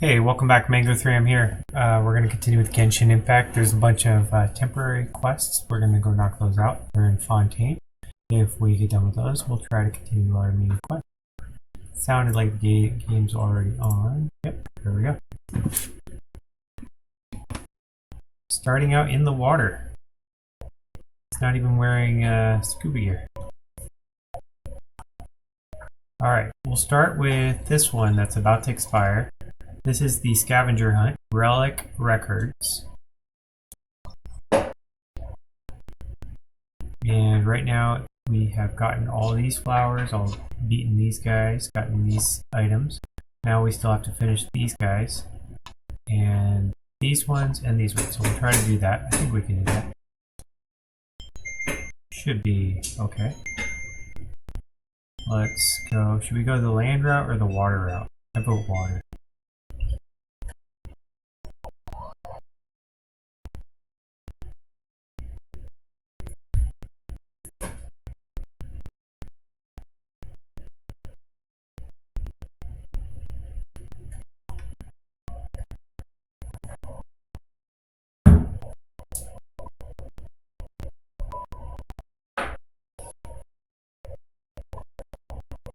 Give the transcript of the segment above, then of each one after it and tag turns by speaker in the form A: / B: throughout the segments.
A: Hey, welcome back, Mango 3. I'm here. We're going to continue with Genshin Impact. There's a bunch of temporary quests. We're going to go knock those out. We're in Fontaine. If we get done with those, we'll try to continue our main quest. Sounded like the game's already on. Yep, there we go. Starting out in the water. It's not even wearing scuba gear. Alright, we'll start with this one that's about to expire. This is the Scavenger Hunt, Relic Records. And right now we have gotten all these flowers, all beaten these guys, gotten these items. Now we still have to finish these guys, and these ones, and these ones. So we'll try to do that. I think we can do that. Should be okay. Let's go. Should we go the land route or the water route? I vote water.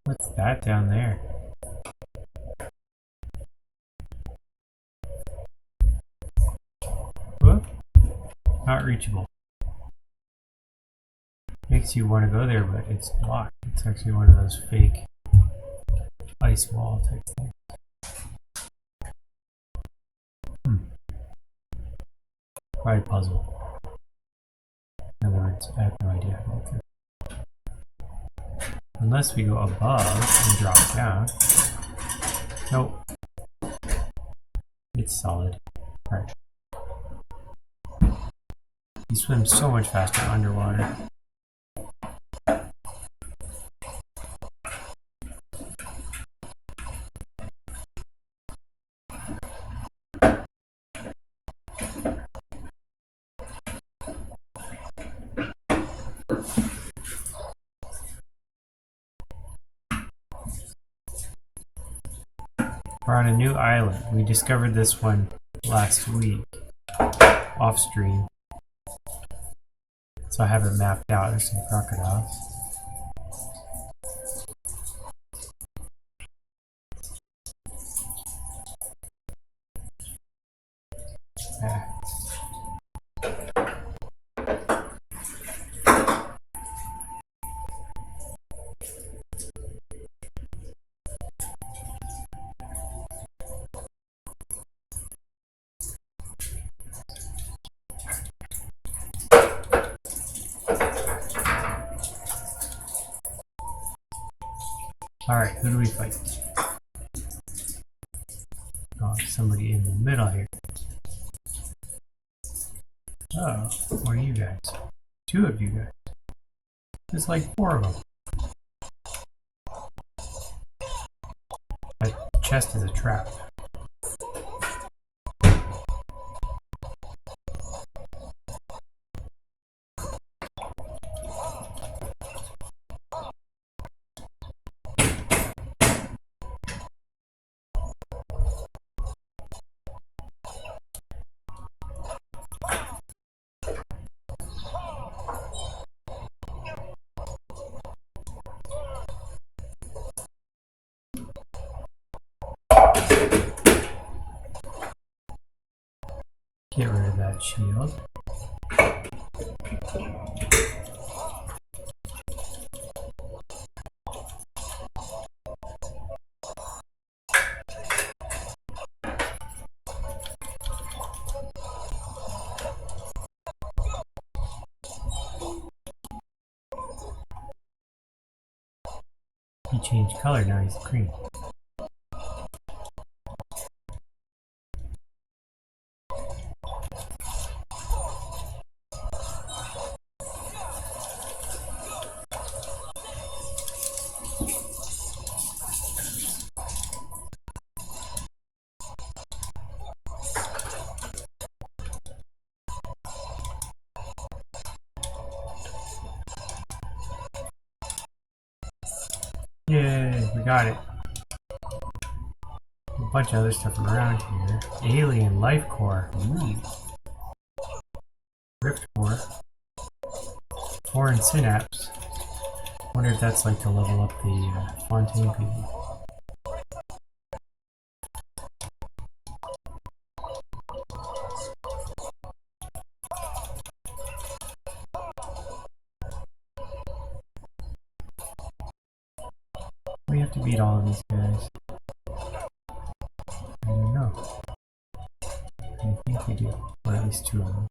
A: What's that down there? Whoop. Not reachable. Makes you want to go there, but it's blocked. It's actually one of those fake ice wall type things. Quite a puzzle. In other words, I have no idea how to get through. Unless we go above and drop down. Nope. It's solid. Alright. You swim so much faster underwater. We're on a new island. We discovered this one last week, off stream. So I have it mapped out. There's some crocodiles. Yeah. Alright, who do we fight? Oh, somebody in the middle here. Oh, what are you guys? Two of you guys. There's like four of them. That chest is a trap. Get rid of that shield. He changed color, now he's green. Yay, we got it. bunch of other stuff around here. Alien life core. Ooh. Rift core. Foreign synapse. Wonder if that's like to level up the Fontaine people. We have to beat all of these guys. I don't know. I think we do. Or at least two of them.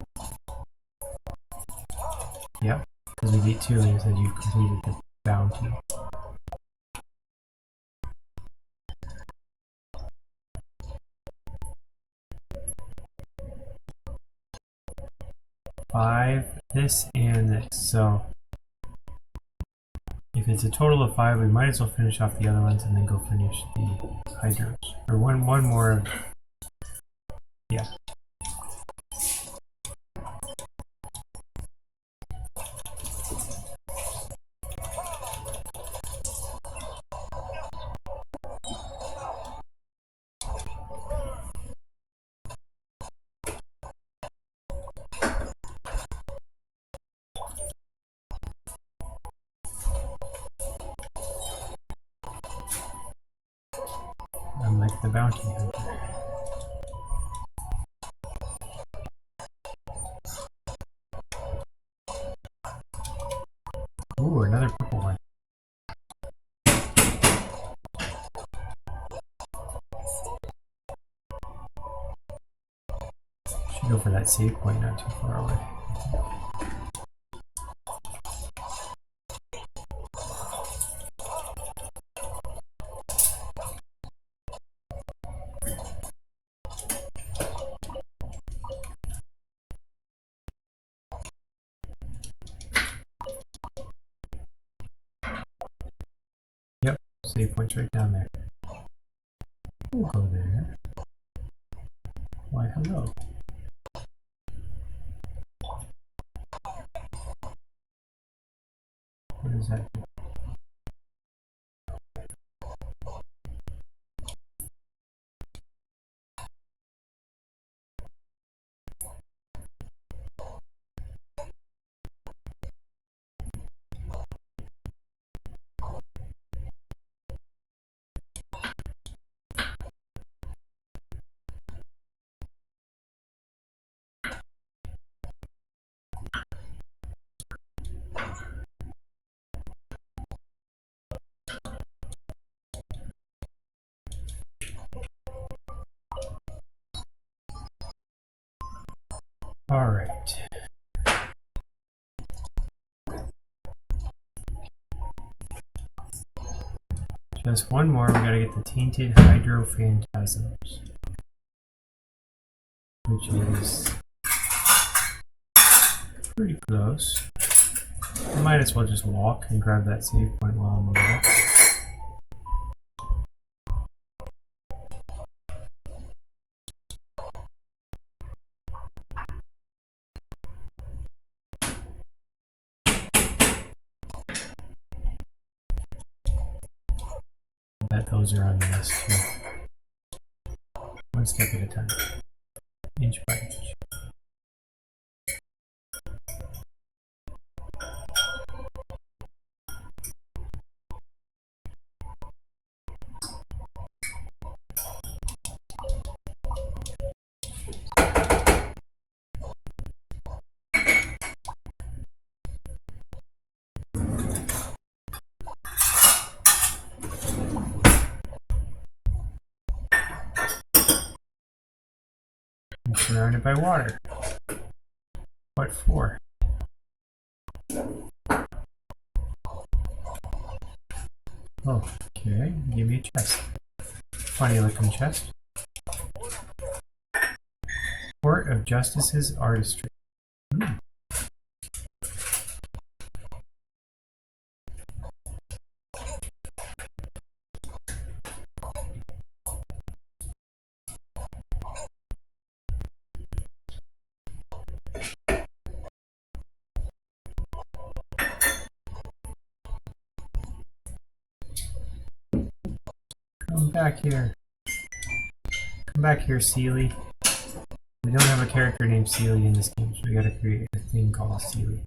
A: Yep. Because we beat two and it said you completed the bounty. Five, this and this. So if it's a total of 5, we might as well finish off the other ones and then go finish the hydros. Or one more. Yeah. I'm like the bounty hunter. Ooh, another purple one. Should go for that save point not too far away. Yep, save point's right down there. We'll go there. Why, hello. What does that do? Alright. Just one more, we gotta get the Tainted Hydrophantasms. Which is pretty close. I might as well just walk and grab that save point while I'm on the I bet those are on the list too. One step at a time. Inch by inch. I'm surrounded by water. What for? Oh, okay. Give me a chest. Funny looking chest. Court of Justice's Artistry. Come back here. Come back here, Sealy. We don't have a character named Sealy in this game, so we gotta create a thing called Sealy.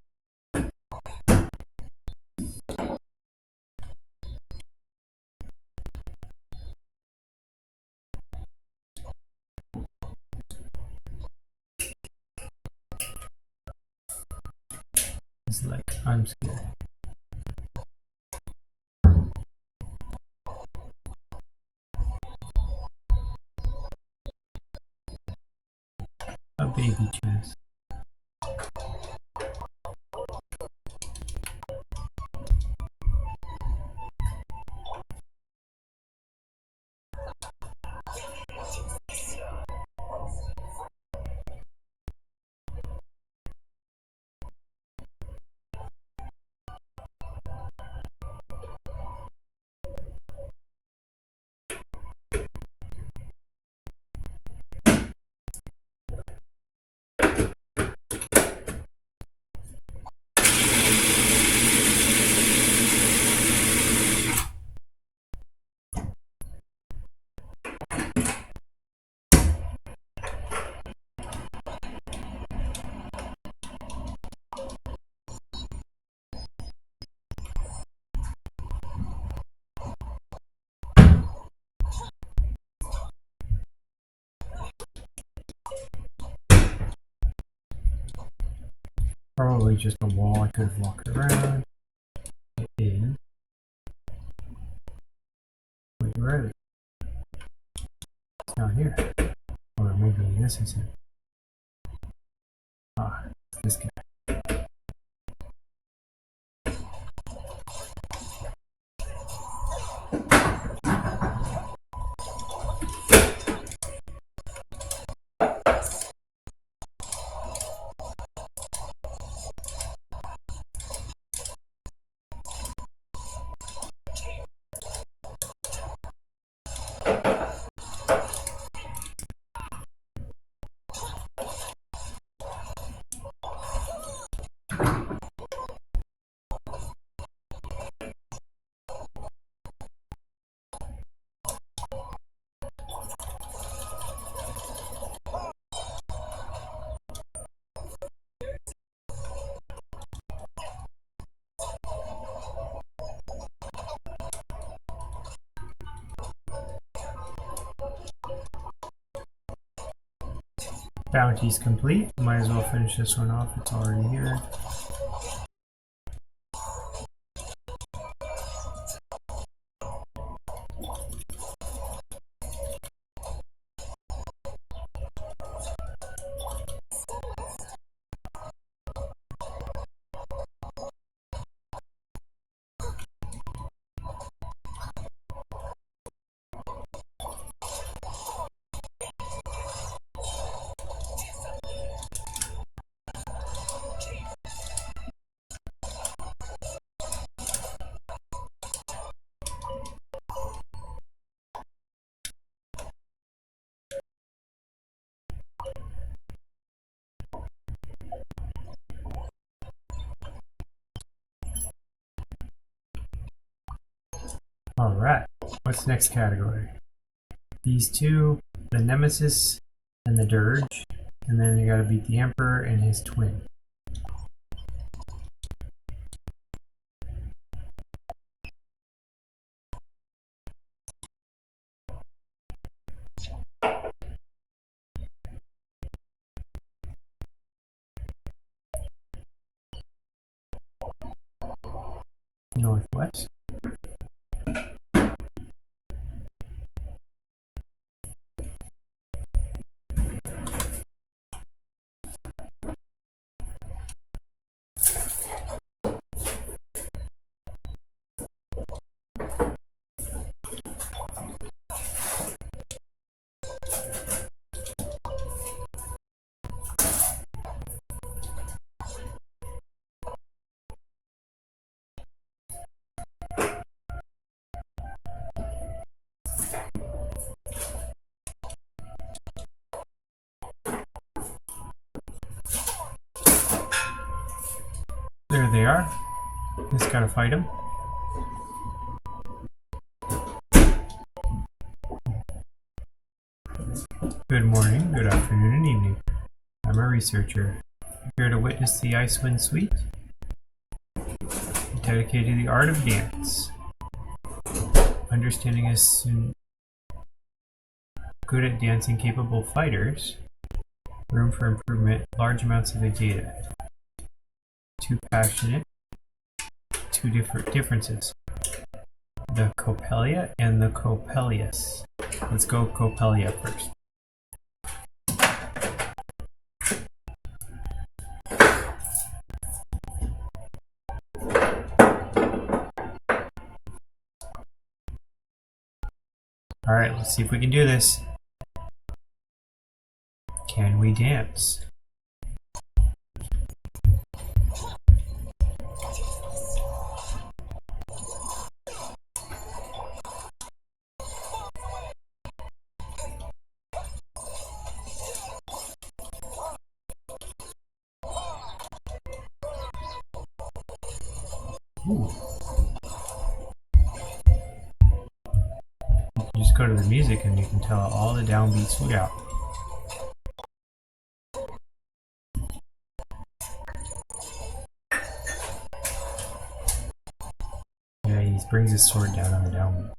A: It's like, I'm scared. A baby chest. Probably just a wall I could have walked around. In. Wait, where is it? It's not here. Or maybe this is it. Ah, it's this guy. Bounty's complete. Might as well finish this one off. It's already here. Alright, what's the next category? These two, the Nemesis and the Dirge, and then you gotta beat the Emperor and his twin. Northwest. There they are. Just gotta fight them. Good morning, good afternoon, and evening. I'm a researcher, here to witness the Icewind Suite, dedicated to the art of dance. Understanding as soon good at dancing capable fighters, room for improvement, large amounts of data. Too passionate, two different differences. The Coppelia and the Coppelius. Let's go Coppelia first. Alright, let's see if we can do this. Can we dance? Ooh. You just go to the music and you can tell all the downbeats we got. Yeah, he brings his sword down on the downbeat.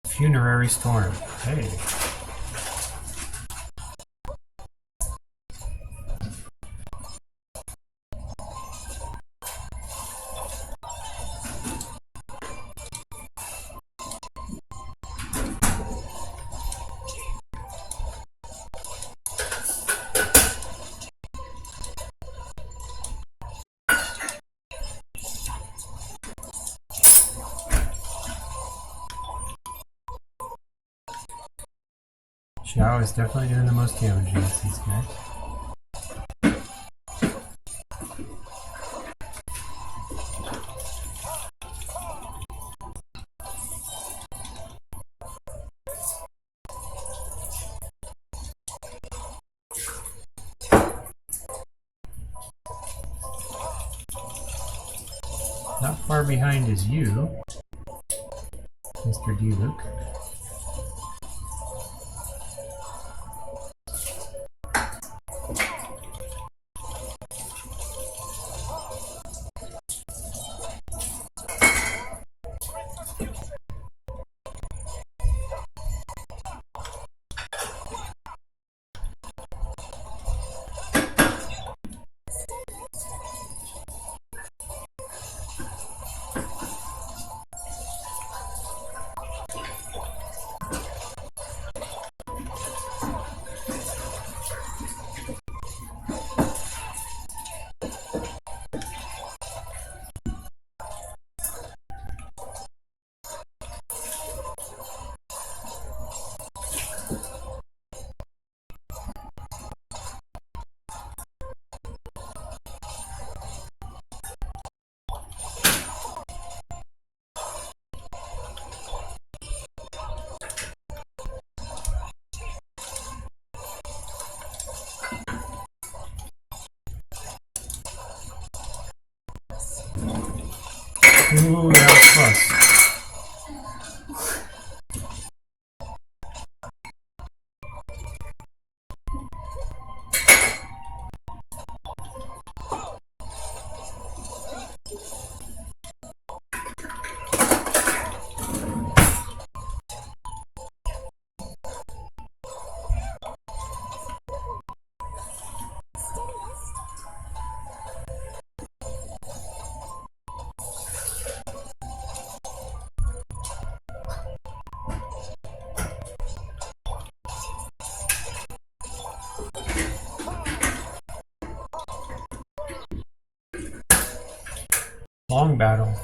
A: Funerary Storm. Hey. Xiao is definitely doing the most damage against these guys. Not far behind is you, Mr. D-Luke. Ooh, that was close. Long battle.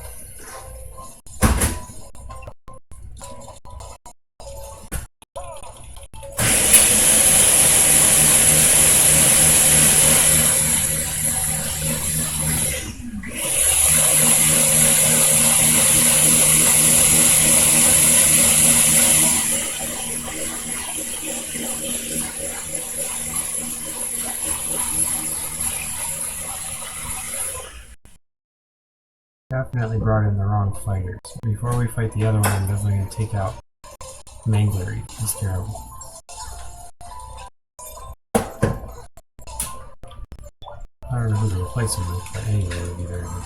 A: Definitely brought in the wrong fighters. Before we fight the other one, I'm definitely going to take out Mangler. He's terrible. I don't know who to replace him with, but anyway, it would be very good.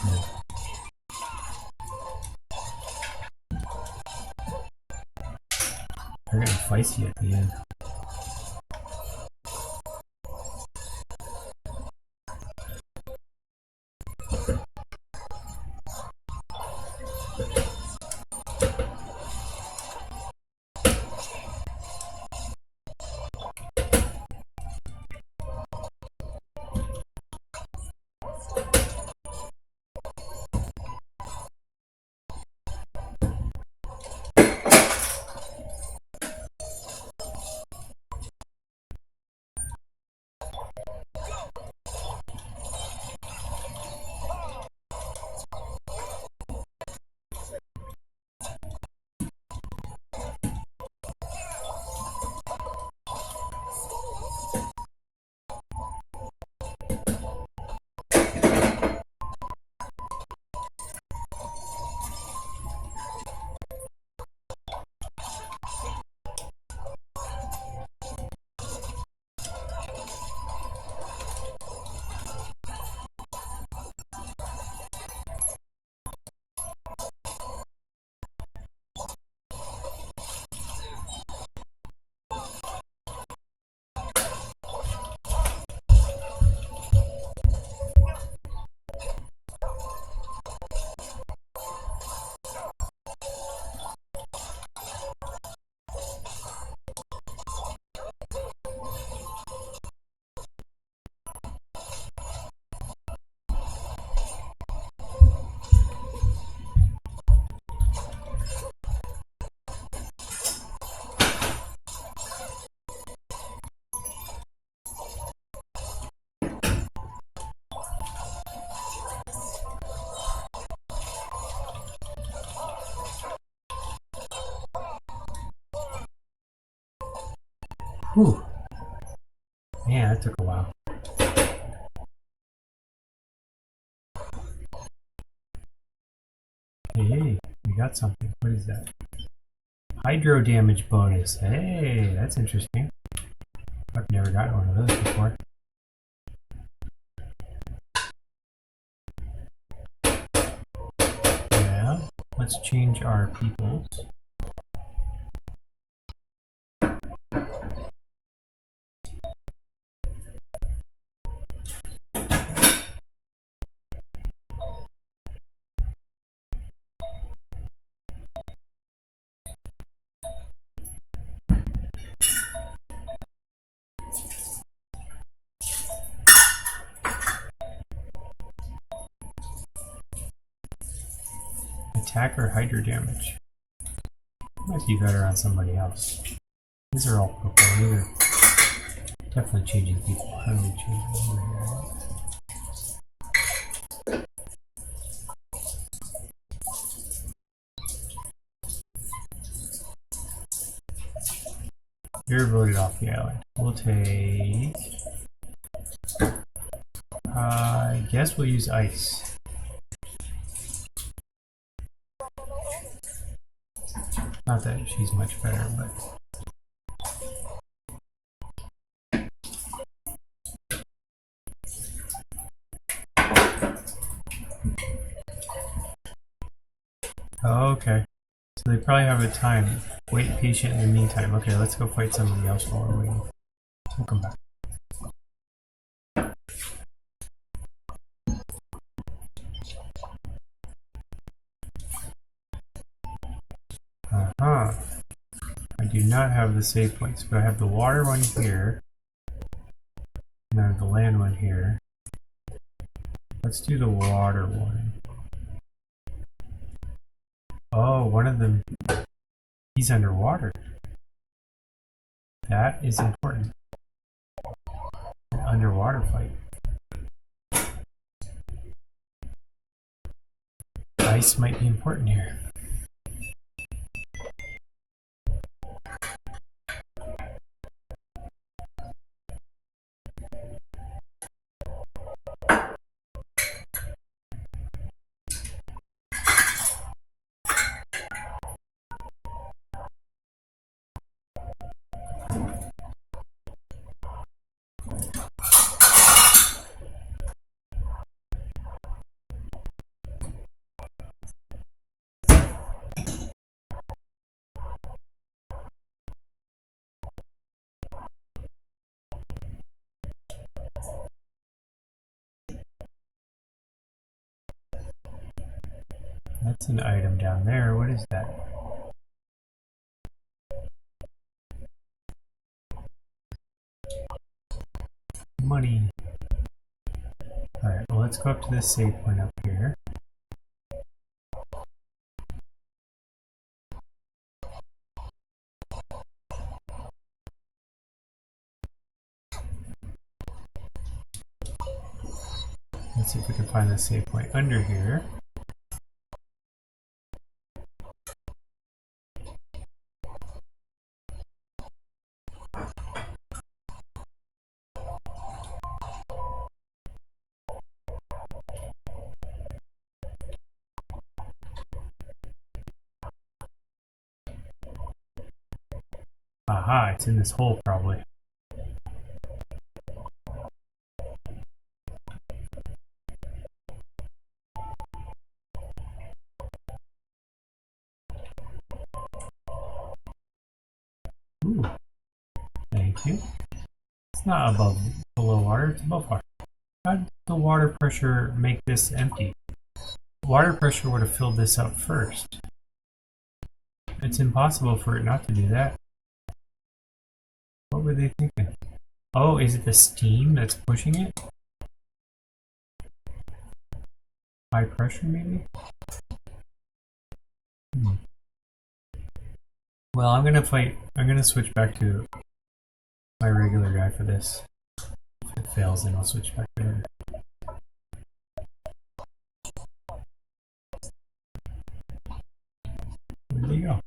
A: They're getting feisty at the end. Whew. Man, that took a while. Hey, we got something. What is that? Hydro damage bonus. Hey, that's interesting. I've never gotten one of those before. Yeah, let's change our peoples. Attack or hydro damage. Might be better on somebody else. These are all purple. These are definitely changing people. How do we change them over here? You're voted off the island. We'll take... I guess we'll use ice. Not that she's much better, but... Oh, okay. So they probably have a time. Wait patient in the meantime. Okay, let's go fight somebody else while we're waiting. We'll come back. Uh-huh. I do not have the save points, but I have the water one here. And I have the land one here. Let's do the water one. Oh, one of them, he's underwater. That is important. An underwater fight. Ice might be important here. That's an item down there. What is that? Money. Alright, well, let's go up to this save point up here. Let's see if we can find the save point under here. Aha, it's in this hole probably. Ooh, thank you. It's not below water, it's above water. How did the water pressure make this empty? Water pressure would have filled this up first. It's impossible for it not to do that. What were they thinking? Oh, is it the steam that's pushing it? High pressure, maybe? Well, I'm gonna switch back to my regular guy for this. If it fails, then I'll switch back to her. Where'd they go?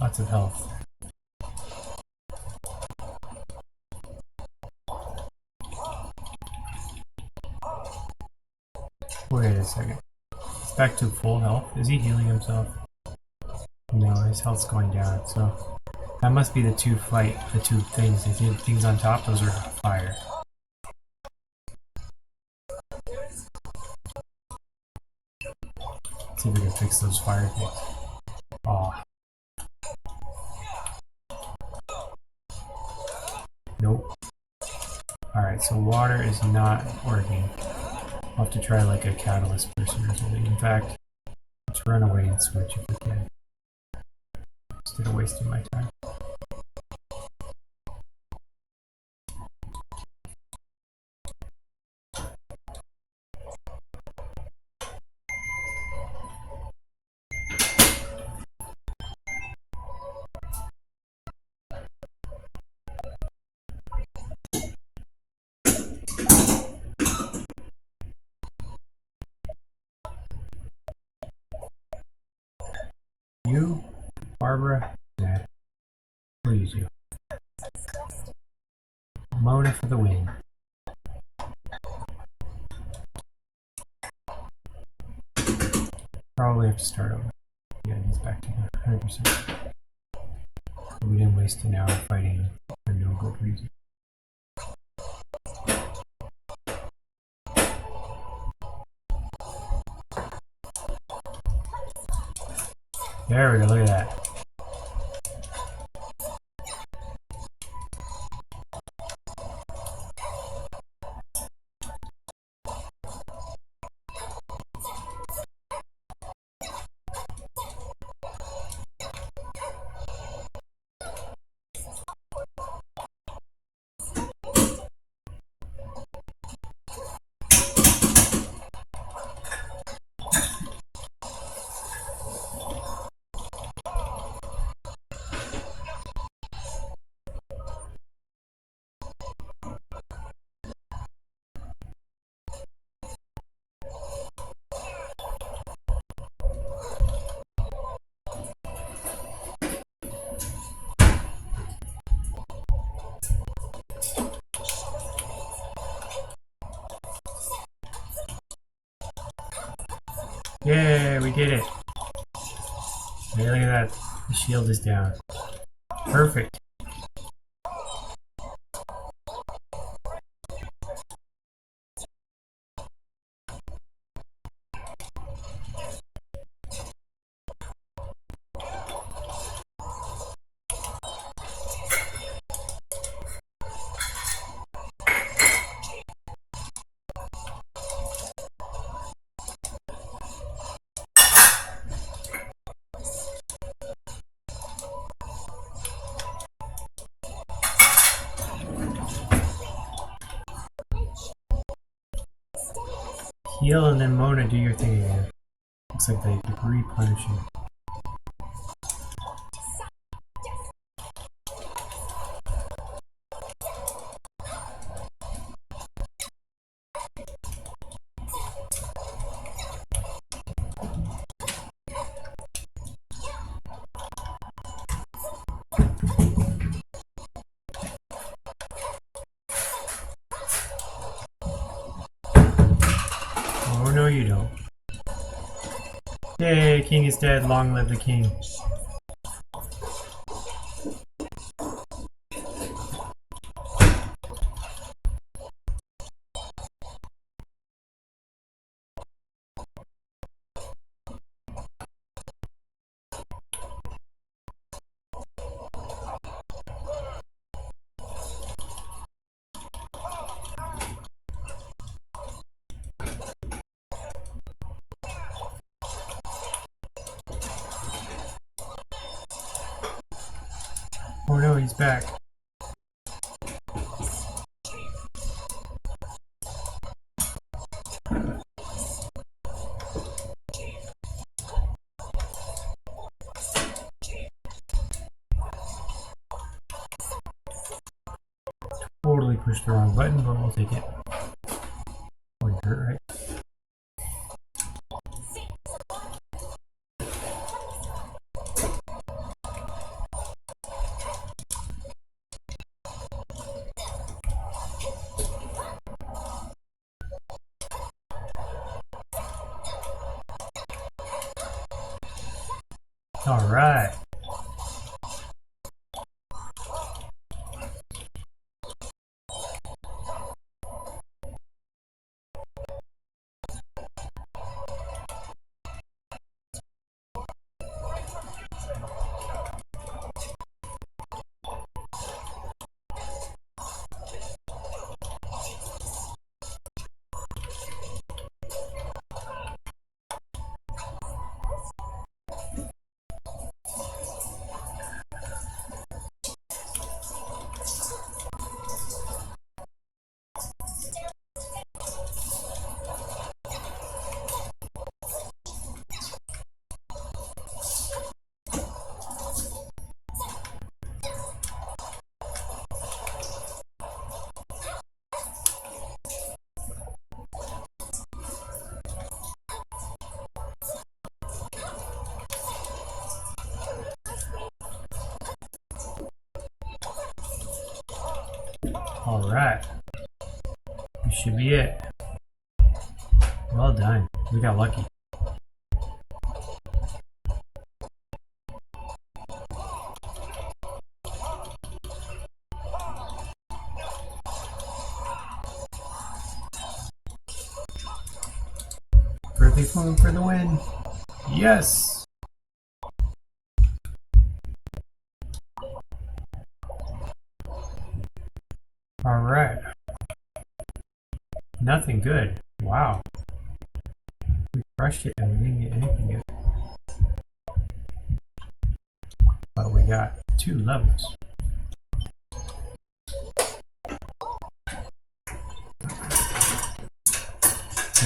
A: Lots of health. Wait a second. It's back to full health. Is he healing himself? No, his health's going down, so that must be the two things. The things on top, those are fire. Let's see if we can fix those fire things. Aw. Nope. Alright, so water is not working. I'll have to try like a catalyst person or something. In fact, let's run away and switch if we can. Instead of wasting my time. You, Barbara, yeah, we'll use you. Mona for the win. Probably have to start over. Yeah, he's back to 100%. We didn't waste an hour fighting for no good reason. There we go, look at that. Yeah, we did it. Hey, look at that. The shield is down. Perfect. Heal and then Mona, do your thing again. Looks like they keep replenishing. Oh no, you don't. Yay, king is dead. Long live the king. Oh no, he's back. Totally pushed the wrong button, but we'll take it. Wouldn't hurt, right? Alright. Alright. This should be it. Well done. We got lucky. Perfect phone for the win. Yes! Alright. Nothing good. Wow. We crushed it and we didn't get anything good. But we got 2 levels.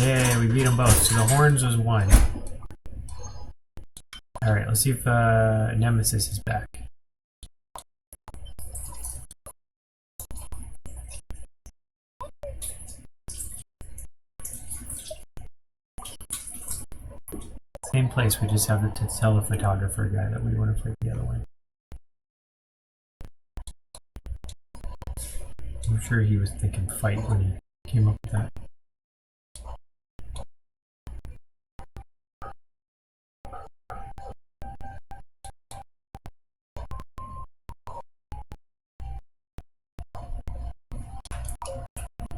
A: Yeah, we beat them both. So the horns was 1. Alright, let's see if Nemesis is back. Same place, we just have to tell the photographer guy that we want to play the other one. I'm sure he was thinking fight when he came up with that.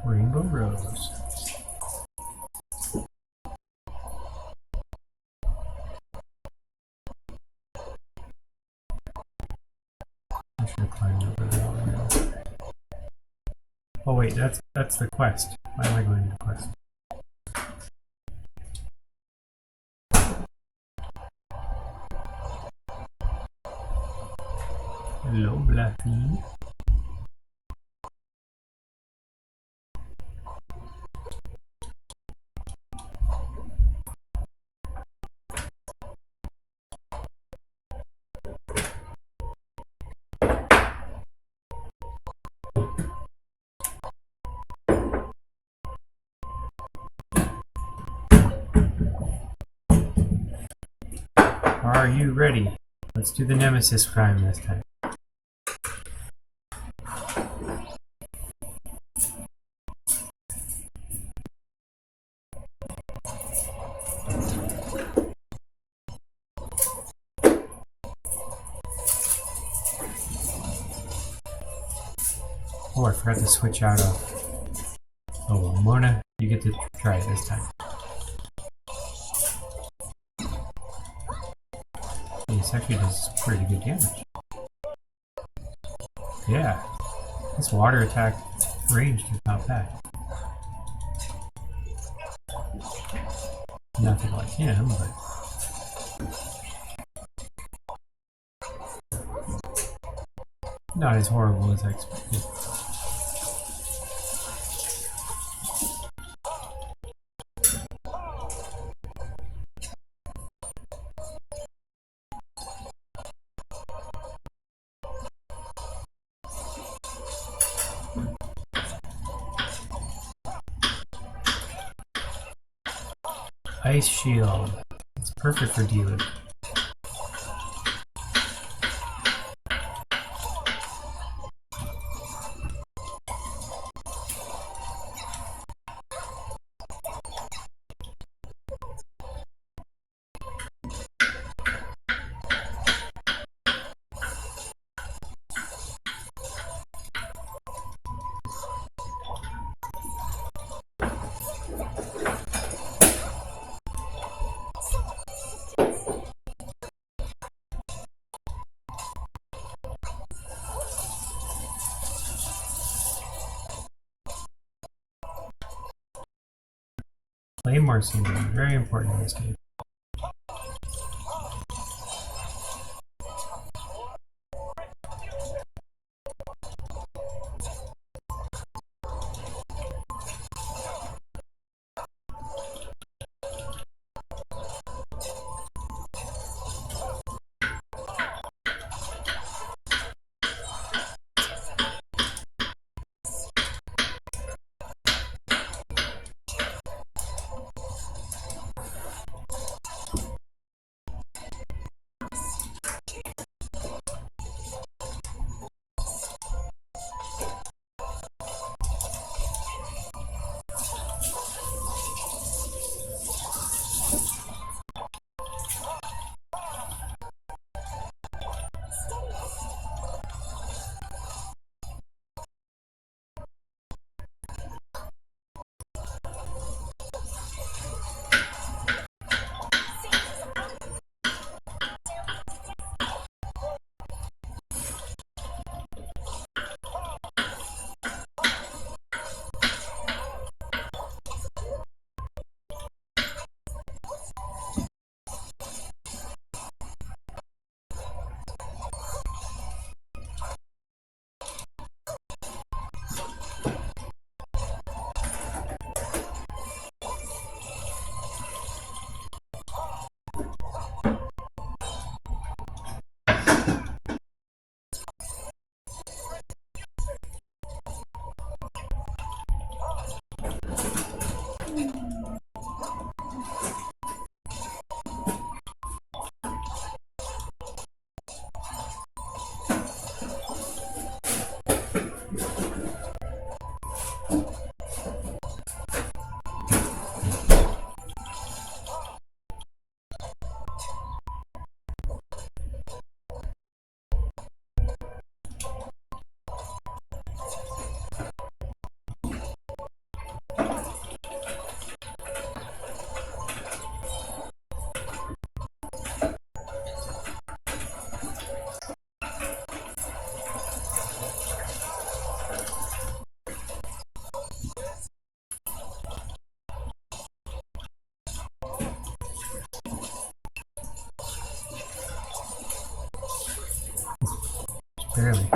A: Rainbow Rose. I should have climbed over there. Oh wait, that's the quest. Why am I going to the quest? Hello, Blackie. Are you ready? Let's do the Nemesis crime this time. Oh, I forgot to switch out of... Oh, Mona, you get to try it this time. This actually does pretty good damage. Yeah, this water attack range is not bad. Nothing like him, but... not as horrible as I expected. Ice Shield. It's perfect for dealing. Claymore symbol, very important in this game. Barely.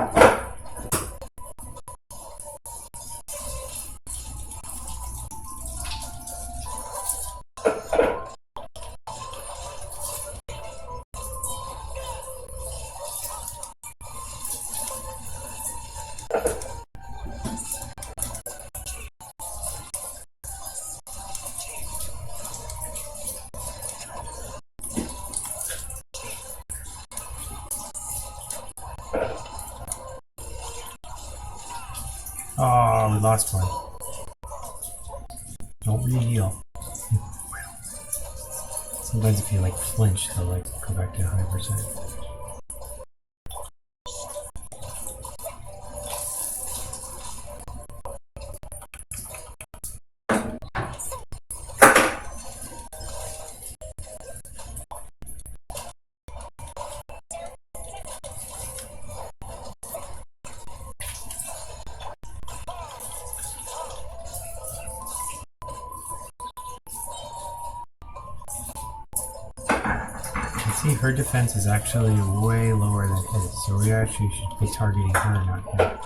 A: Oh, we lost one. Don't re-heal. Sometimes if you like flinch, they'll like go back to 100%. See, her defense is actually way lower than his, so we actually should be targeting her, not him.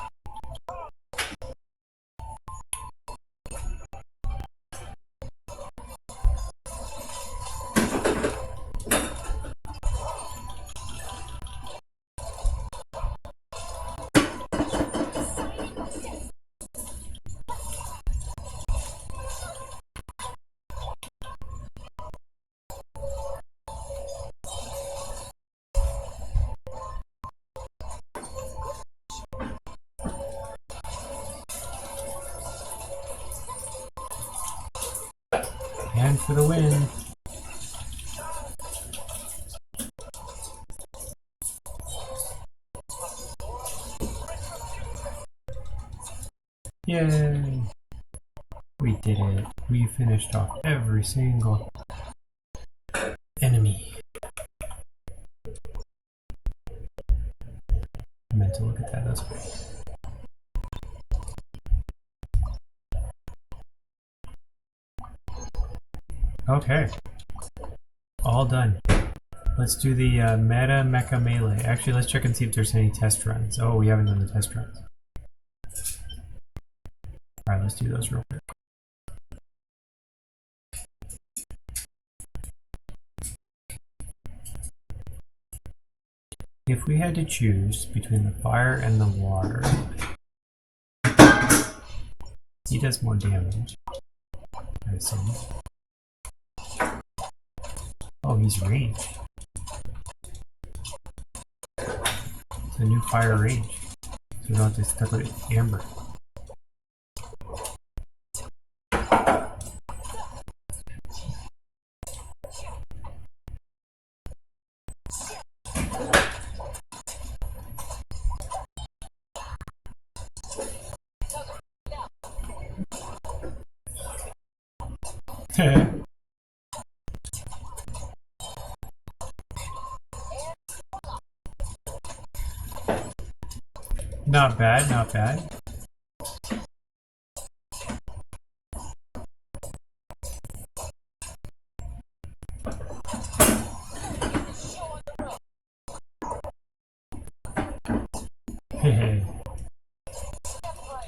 A: And for the win! Yay! We did it. We finished off every single enemy. I meant to look at that, that's great. Okay. All done. Let's do the meta mecha melee. Actually, let's check and see if there's any test runs. Oh, we haven't done the test runs. Alright, let's do those real quick. If we had to choose between the fire and the water, he does more damage, I assume. Oh, he's ranged. It's a new fire range. So you don't have to stuck with amber. Not bad, not bad.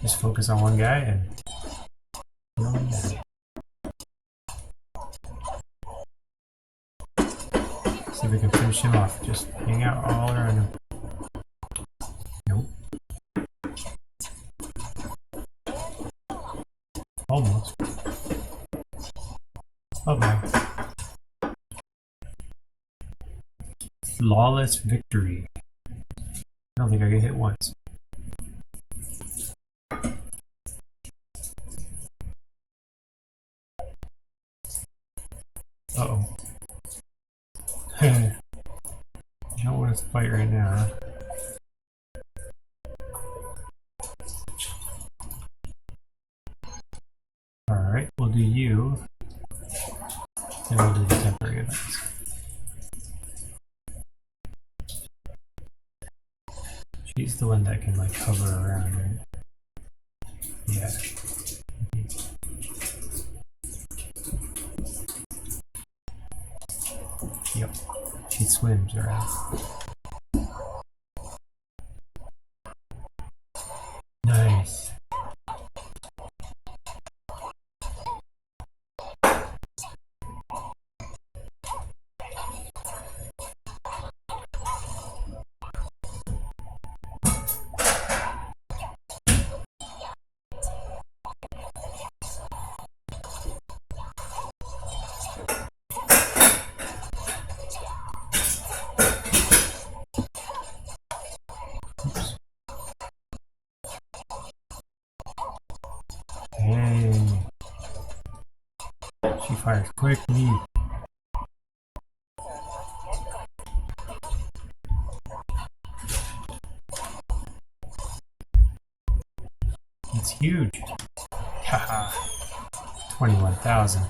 A: Just focus on one guy and see if we can finish him off. Just hang out all around him. Nope. Almost. Oh my. Flawless victory. I don't think I get hit once. Uh-oh. I don't want to fight right now. Alright, we'll do you. And we'll do the temporary events. She's the one that can like hover around, right? Yeah. Yep. She swims around. fires quickly. It's huge. Haha. 21,000.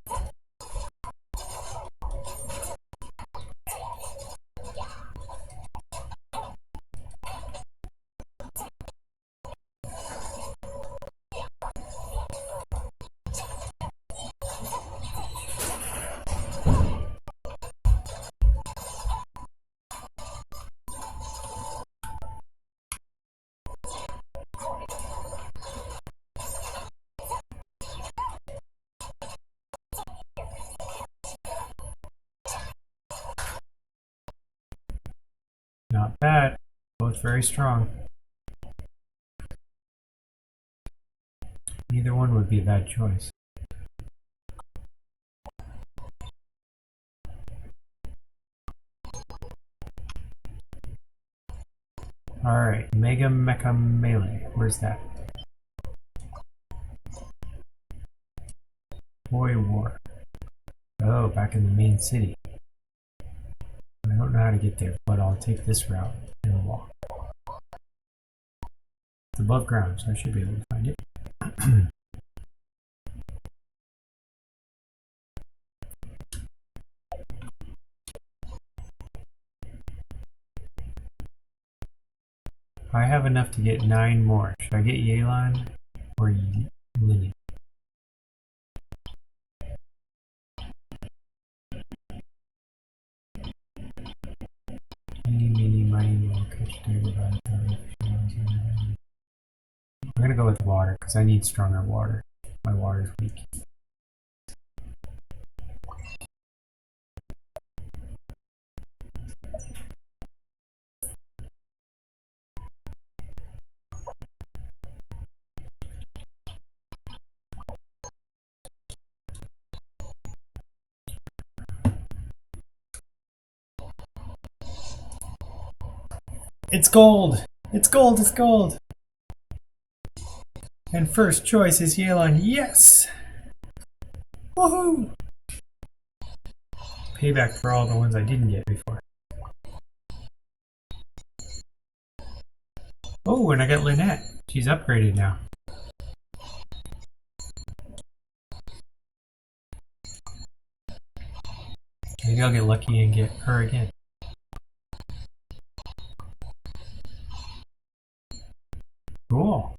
A: Not bad. Both very strong. Neither one would be a bad choice. Alright, Mega Mecha Melee. Where's that? Toy War. Oh, back in the main city. I don't know how to get there, but I'll take this route and walk. It's above ground, so I should be able to find it. I have enough to get 9 more. Should I get Yelan or Lily? I'm gonna go with water because I need stronger water. My water's weak. It's gold! It's gold! It's gold! And first choice is Yelan. Yes! Woohoo! Payback for all the ones I didn't get before. Oh, and I got Lynette. She's upgraded now. Maybe I'll get lucky and get her again. Cool.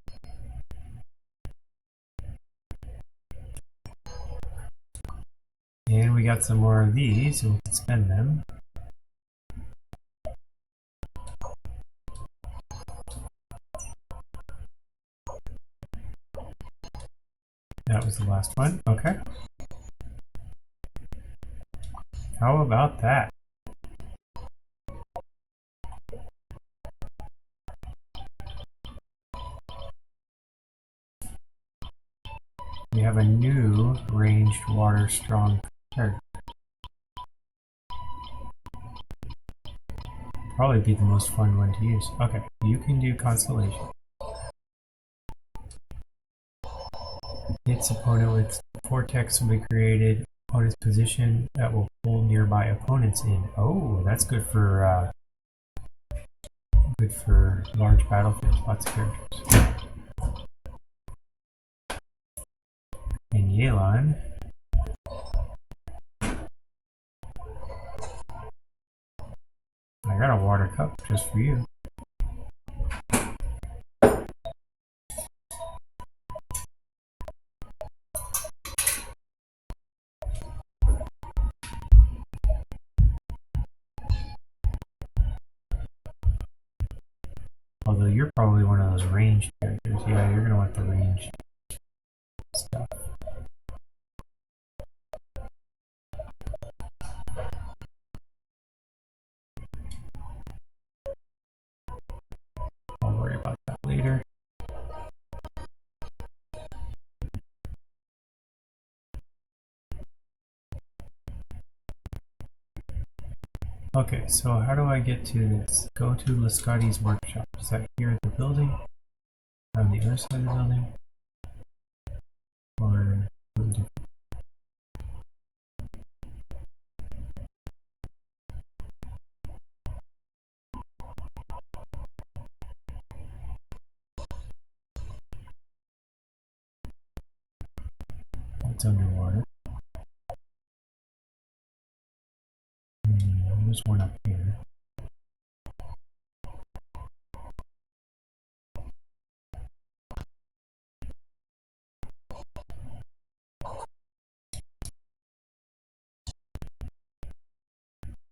A: And we got some more of these, so we can spend them. That was the last one. Okay. How about that? We have a new ranged water strong character. Probably be the most fun one to use. Okay, you can do Constellation. Hits opponent with vortex will be created. Opponent's position that will pull nearby opponents in. Oh, that's good for large battlefields. Lots of characters. And Yelan. I got a water cup just for you. Although you're probably one of those ranged characters. Yeah, you're gonna want the ranged stuff. I'll worry about that later. Okay, so how do I get to this? Go to Lascotti's workshop. Is that here at the building? On the other side of the building? Or It's underwater. There's one up here.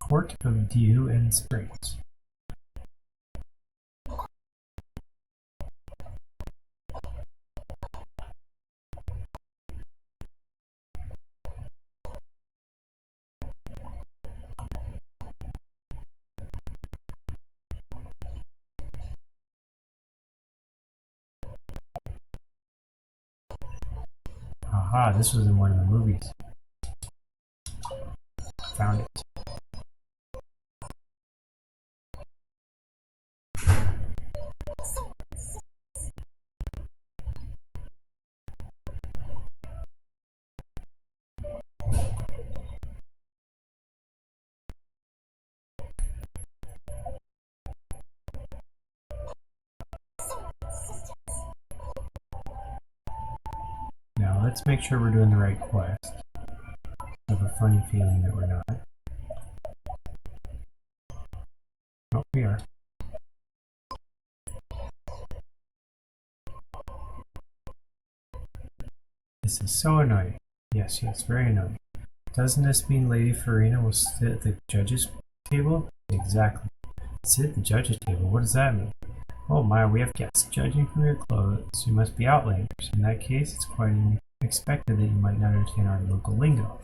A: Court of Dew and Springs. Aha, this was in one of the movies. Found it. Now let's make sure we're doing the right quest. I have a funny feeling that we're not. Oh, we are. This is so annoying. Yes, very annoying. Doesn't this mean Lady Farina will sit at the judge's table? Exactly. Sit at the judge's table? What does that mean? Oh my, we have guests. Judging from your clothes, you must be outlanders. In that case, it's quite expected that you might not understand our local lingo.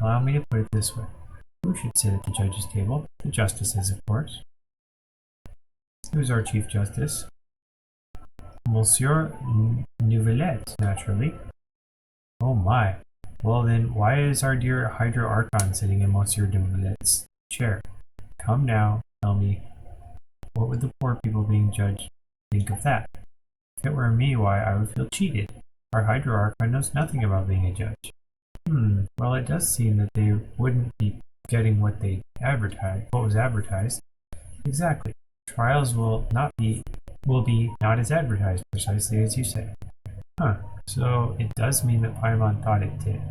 A: Allow me to put it this way. Who should sit at the judge's table? The justices, of course. Who's our Chief Justice? Monsieur Nouvelette, naturally. Oh my. Well then, why is our dear Hydro Archon sitting in Monsieur Nouvelette's chair? Come now, tell me, what would the poor people being judged think of that? If it were me, why, I would feel cheated. Our Hydro Archon knows nothing about being a judge. Well, it does seem that they wouldn't be getting what was advertised. Exactly. Trials will be not as advertised, precisely as you say. Huh. So it does mean that Paimon thought it did.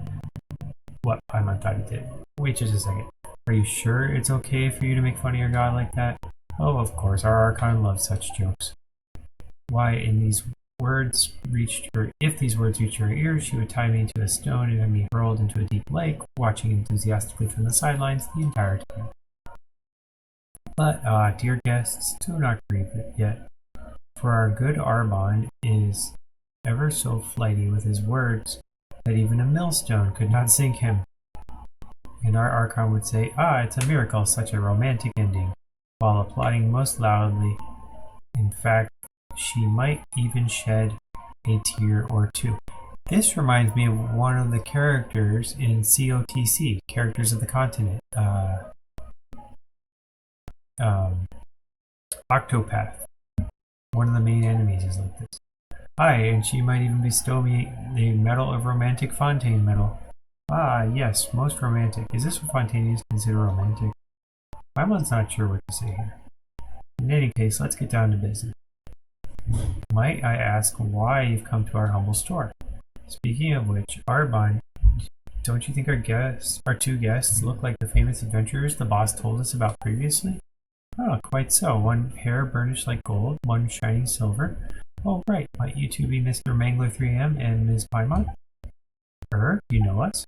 A: What Paimon thought it did. Wait just a second. Are you sure it's okay for you to make fun of your god like that? Oh, of course, our Archon loves such jokes. Why, if these words reached your ears, she would tie me into a stone and have me hurled into a deep lake, watching enthusiastically from the sidelines the entire time. But, dear guests, do not grieve it yet, for our good Arbon is ever so flighty with his words that even a millstone could not sink him. And our Archon would say, it's a miracle, such a romantic ending, while applauding most loudly. In fact, she might even shed a tear or two. This reminds me of one of the characters in COTC, Characters of the Continent. Octopath. One of the main enemies is like this. And she might even bestow me the Medal of Romantic Fontaine medal. Yes, most romantic. Is this what Fontaine is considered romantic? Paimon's not sure what to say here. In any case, let's get down to business. Might I ask why you've come to our humble store? Speaking of which, Arbon, don't you think our two guests look like the famous adventurers the boss told us about previously? Oh, quite so. One hair burnished like gold, one shining silver. Oh, right. Might you two be Mr. Mangler 3M and Ms. Paimon? You know us?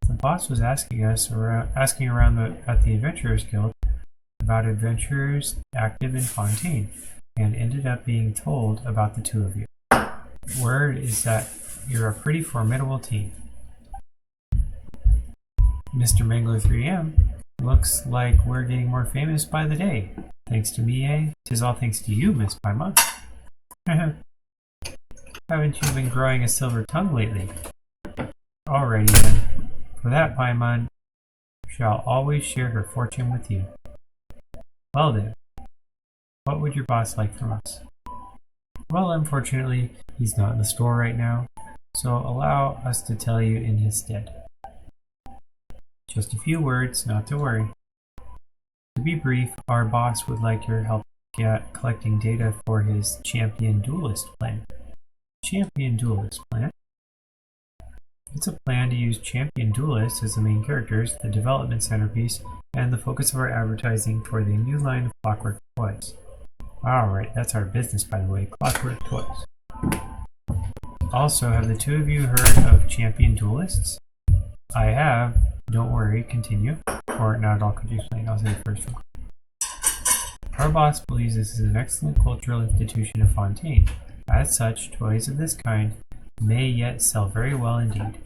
A: The boss was asking around at the Adventurers Guild about adventurers active in Fontaine, and ended up being told about the two of you. Word is that you're a pretty formidable team. Mr. Mangler 3M, looks like we're getting more famous by the day. Thanks to me, eh? 'Tis all thanks to you, Miss Paimon. Haven't you been growing a silver tongue lately? Alrighty then. For that, Paimon shall always share her fortune with you. Well then, what would your boss like from us? Well, unfortunately, he's not in the store right now, so allow us to tell you in his stead. Just a few words, not to worry. To be brief, our boss would like your help collecting data for his Champion Duelist plan. Champion Duelist plan? It's a plan to use champion duelists as the main characters, the development centerpiece, and the focus of our advertising for the new line of Clockwork Toys. Alright, that's our business, by the way, Clockwork Toys. Also, have the two of you heard of champion duelists? I have. Don't worry, continue. Or not at all, could you explain? I'll say it first. Our boss believes this is an excellent cultural institution of Fontaine. As such, toys of this kind may yet sell very well indeed.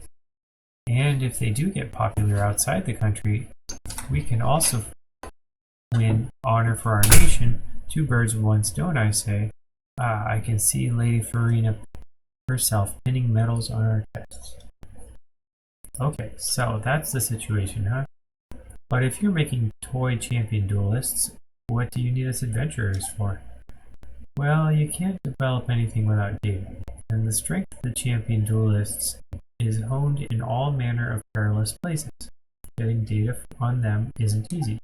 A: And if they do get popular outside the country, we can also win honor for our nation. Two birds with one stone, I say. I can see Lady Farina herself pinning medals on our chests. Okay, so that's the situation, huh? But if you're making toy champion duelists, what do you need us adventurers for? Well, you can't develop anything without data, and the strength of the champion duelists is honed in all manner of perilous places. Getting data on them isn't easy.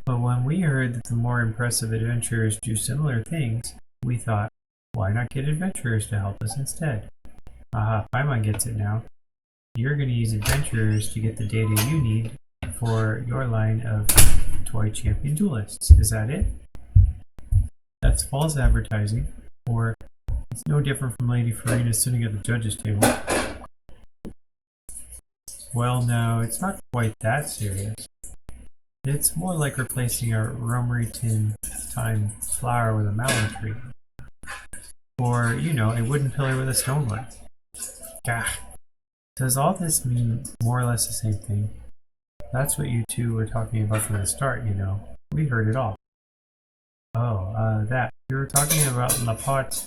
A: But when we heard that the more impressive adventurers do similar things, we thought, why not get adventurers to help us instead? Aha, Paimon gets it now. You're going to use adventurers to get the data you need for your line of toy champion duelists. Is that it? That's false advertising, or it's no different from Lady Farina sitting at the judge's table. Well, no, it's not quite that serious. It's more like replacing a Romery tin time flower with a mallow tree. Or, you know, a wooden pillar with a stone one. Gah. Does all this mean more or less the same thing? That's what you two were talking about from the start, you know. We heard it all. Oh, that. You were talking about La Porte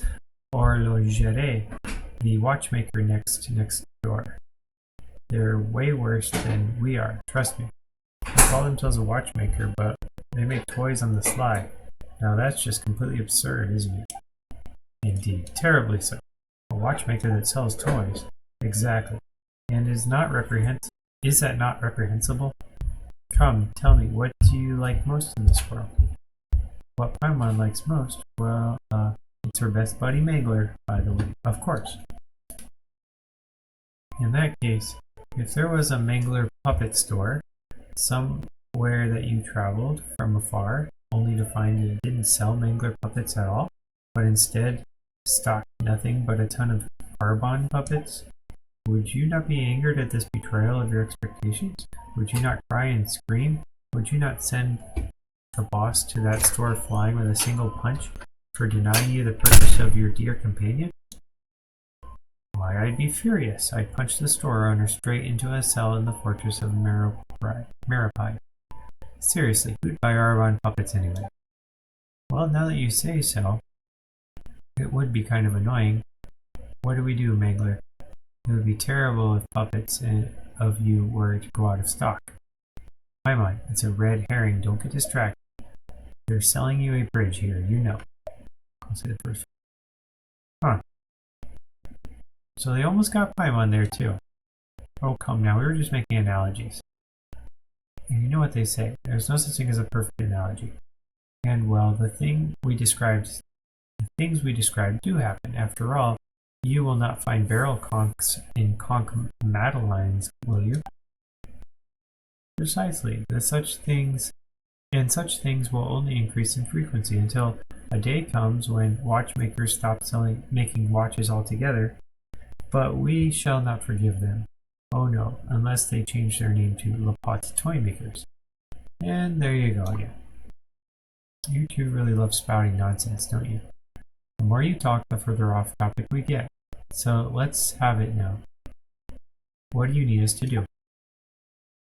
A: Horlogerie, the watchmaker next door. They're way worse than we are, trust me. They call themselves a watchmaker, but they make toys on the sly. Now that's just completely absurd, isn't it? Indeed, terribly so. A watchmaker that sells toys. Exactly. And is that not reprehensible? Come, tell me, what do you like most in this world? What Paimon likes most? Well, it's her best buddy Mangler, by the way, of course. In that case, if there was a Mangler puppet store, somewhere that you traveled from afar, only to find it didn't sell Mangler puppets at all, but instead stocked nothing but a ton of Arbonne puppets, would you not be angered at this betrayal of your expectations? Would you not cry and scream? Would you not send the boss to that store flying with a single punch for denying you the purchase of your dear companion? Why, I'd be furious. I'd punch the store owner straight into a cell in the fortress of Marapai. Seriously, who'd buy Arbonne puppets anyway? Well, now that you say so, it would be kind of annoying. What do we do, Mangler? It would be terrible if puppets of you were to go out of stock. Paimon, it's a red herring. Don't get distracted. They're selling you a bridge here, you know. I'll say the first one. Huh. So they almost got Paimon there too. Oh, come now, we were just making analogies. And you know what they say, there's no such thing as a perfect analogy. And well, the things we described do happen. After all, you will not find barrel conchs in conch madeleines, will you? Precisely. Such things will only increase in frequency until a day comes when watchmakers stop making watches altogether. But we shall not forgive them. Oh no, unless they change their name to La Porte Toy Makers. And there you go again. You two really love spouting nonsense, don't you? The more you talk, the further off topic we get. So let's have it now. What do you need us to do?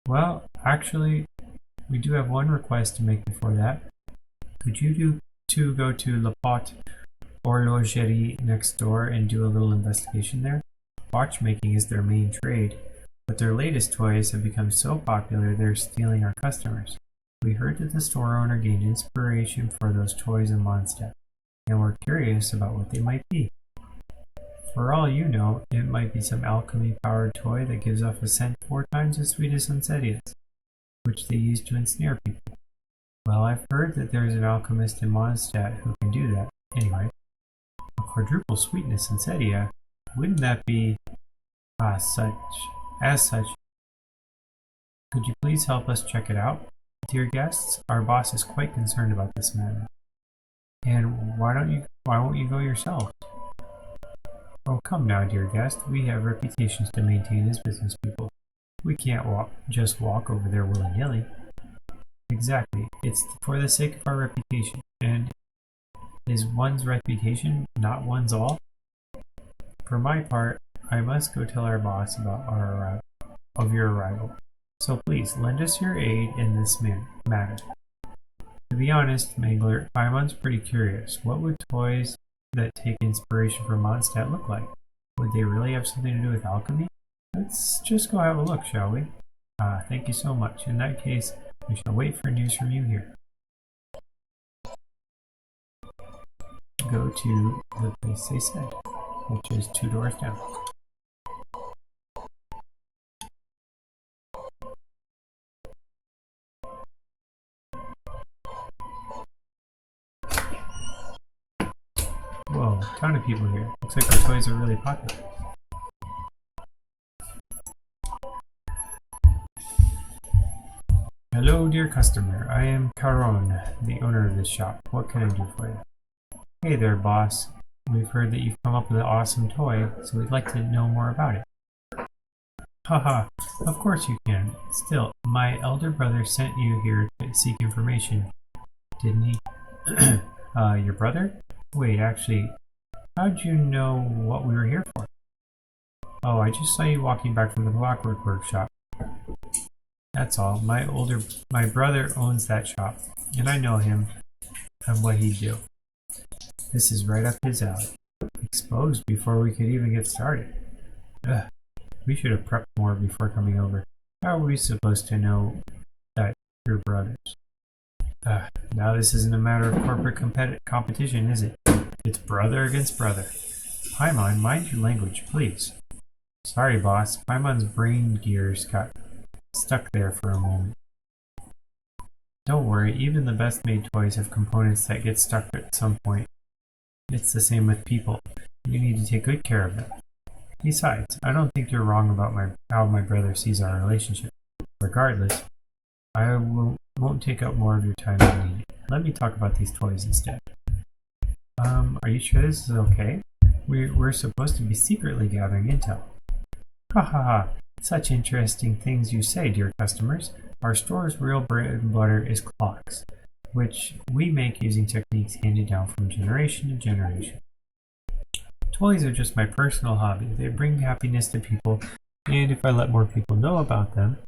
A: Well, actually, we do have one request to make before that. Could you two go to La Porte Horlogerie next door and do a little investigation there? Watchmaking is their main trade, but their latest toys have become so popular they're stealing our customers. We heard that the store owner gained inspiration for those toys in Mondstadt, and we're curious about what they might be. For all you know, it might be some alchemy-powered toy that gives off a scent 4 times as sweet as Sunsetia's, which they use to ensnare people. Well, I've heard that there's an alchemist in Mondstadt who can do that. Anyway, a quadruple sweetness Sunsetia, wouldn't that be... As such, could you please help us check it out? Dear guests, our boss is quite concerned about this matter. And why won't you go yourself? Oh, come now, dear guest. We have reputations to maintain as business people. We can't just walk over there willy-nilly. Exactly. It's for the sake of our reputation. And is one's reputation not one's all? For my part, I must go tell our boss about your arrival. So please, lend us your aid in this matter. To be honest, Mangler, Paimon's pretty curious. What would toys that take inspiration from Mondstadt look like? Would they really have something to do with alchemy? Let's just go have a look, shall we? Thank you so much. In that case, we shall wait for news from you here. Go to the place they said, which is 2 doors down. Whoa, ton of people here. Looks like our toys are really popular. Hello, dear customer. I am Caron, the owner of this shop. What can I do for you? Hey there, boss. We've heard that you've come up with an awesome toy, so we'd like to know more about it. Haha, of course you can. Still, my elder brother sent you here to seek information, didn't he? Your brother? Wait, actually, how'd you know what we were here for? Oh, I just saw you walking back from the clockwork workshop. That's all. My brother owns that shop, and I know him and what he'd do. This is right up his alley. Exposed before we could even get started. Ugh. We should have prepped more before coming over. How are we supposed to know that you're brothers? Now this isn't a matter of corporate competition, is it? It's brother against brother. Paimon, mind your language, please. Sorry, boss. Paimon's brain gears got stuck there for a moment. Don't worry, even the best made toys have components that get stuck at some point. It's the same with people. You need to take good care of them. Besides, I don't think you're wrong about how my brother sees our relationship. Regardless, I won't take up more of your time than needed. Let me talk about these toys instead. Are you sure this is okay? We're supposed to be secretly gathering intel. Ha ha ha. Such interesting things you say, dear customers. Our store's real bread and butter is clocks, which we make using techniques handed down from generation to generation. Toys are just my personal hobby. They bring happiness to people, and if I let more people know about them,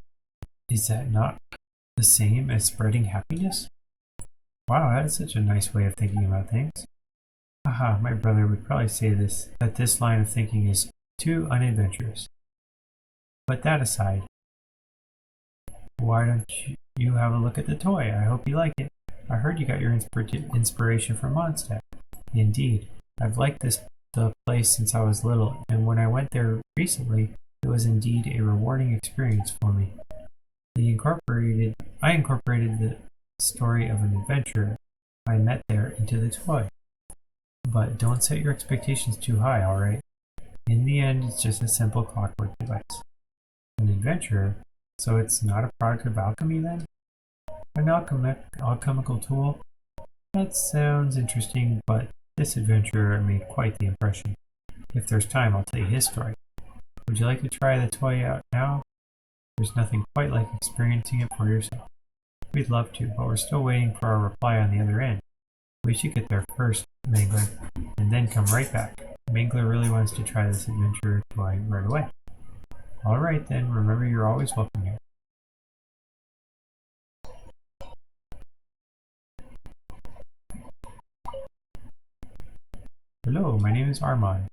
A: is that not the same as spreading happiness? Wow, that's such a nice way of thinking about things. Haha, my brother would probably say that this line of thinking is too unadventurous. But that aside, why don't you have a look at the toy? I hope you like it. I heard you got your inspiration from Mondstadt. Indeed, I've liked the place since I was little, and when I went there recently, it was indeed a rewarding experience for me. I incorporated the story of an adventurer I met there into the toy. But don't set your expectations too high, alright? In the end, it's just a simple clockwork device. An adventurer? So it's not a product of alchemy then? An alchemical tool? That sounds interesting, but this adventurer made quite the impression. If there's time, I'll tell you his story. Would you like to try the toy out now? There's nothing quite like experiencing it for yourself. We'd love to, but we're still waiting for our reply on the other end. We should get there first, Mangler, and then come right back. Mangler really wants to try this adventurer toy right away. Alright then, remember you're always welcome here. Hello, my name is Armand.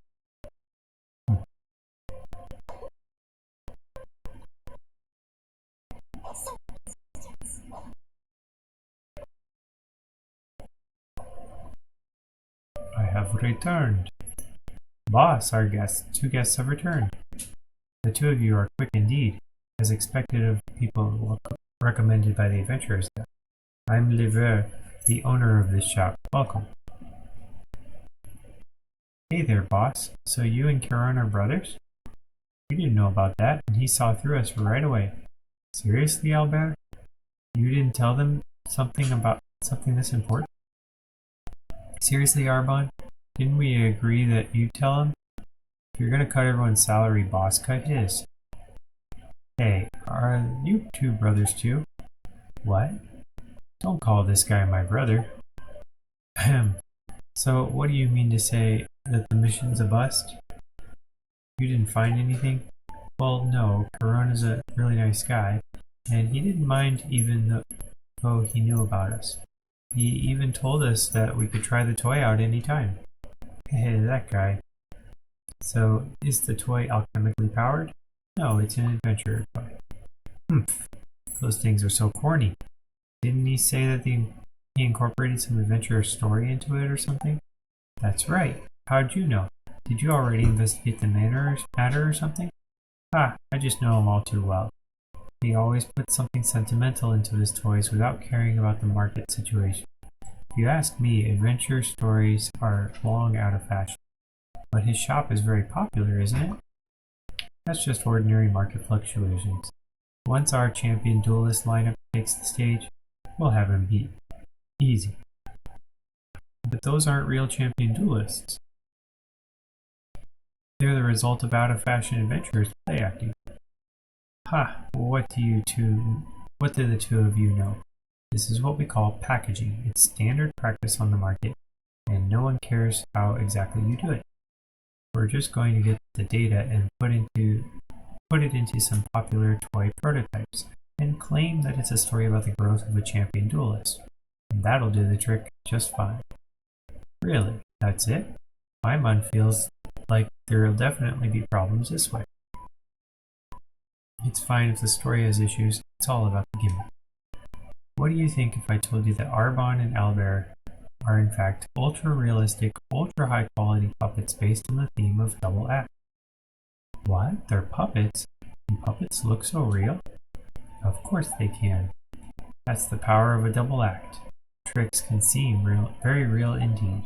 A: I have returned. Boss, two guests have returned. The two of you are quick indeed, as expected of people recommended by the adventurers. I'm Lever, the owner of this shop. Welcome. Hey there, boss. So you and Karen are brothers? We didn't know about that, and he saw through us right away. Seriously, Albert? You didn't tell them something about something this important? Seriously, Arbon? Didn't we agree that you tell him? If you're gonna cut everyone's salary, boss, cut his. Hey, are you two brothers too? What? Don't call this guy my brother. Ahem. So, what do you mean to say that the mission's a bust? You didn't find anything? Well, no, Corona's a really nice guy, and he didn't mind even though he knew about us. He even told us that we could try the toy out any time. Hey, that guy. So, is the toy alchemically powered? No, it's an adventure toy. Those things are so corny. Didn't he say that he incorporated some adventure story into it or something? That's right. How'd you know? Did you already investigate the matter or something? Ah, I just know him all too well. He always puts something sentimental into his toys without caring about the market situation. If you ask me, adventure stories are long out of fashion. But his shop is very popular, isn't it? That's just ordinary market fluctuations. Once our champion duelist lineup takes the stage, we'll have him beat. Easy. But those aren't real champion duelists. They're the result of out-of-fashion adventurers play acting. Ha! What do the two of you know? This is what we call packaging. It's standard practice on the market, and no one cares how exactly you do it. We're just going to get the data and put it into some popular toy prototypes, and claim that it's a story about the growth of a champion duelist. And that'll do the trick just fine. Really? That's it? My mind feels like there'll definitely be problems this way. It's fine if the story has issues, it's all about the gimmick. What do you think if I told you that Arbon and Albert are in fact ultra-realistic, ultra-high-quality puppets based on the theme of double act? What? They're puppets? And puppets look so real? Of course they can. That's the power of a double act. Tricks can seem real, very real indeed.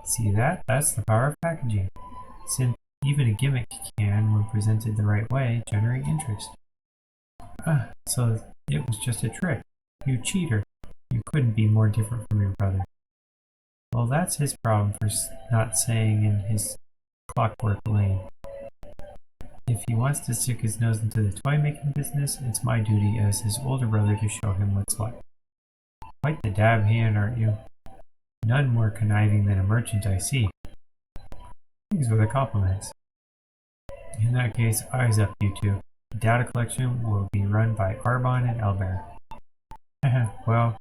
A: See that? That's the power of packaging. Since even a gimmick can, when presented the right way, generate interest. So it was just a trick. You cheater. You couldn't be more different from your brother. Well, that's his problem for not staying in his clockwork lane. If he wants to stick his nose into the toy-making business, it's my duty as his older brother to show him what's what. Quite the dab hand, aren't you? None more conniving than a merchant, I see. Thanks for the compliments. In that case, eyes up, you two. The data collection will be run by Arbon and Albert. Well,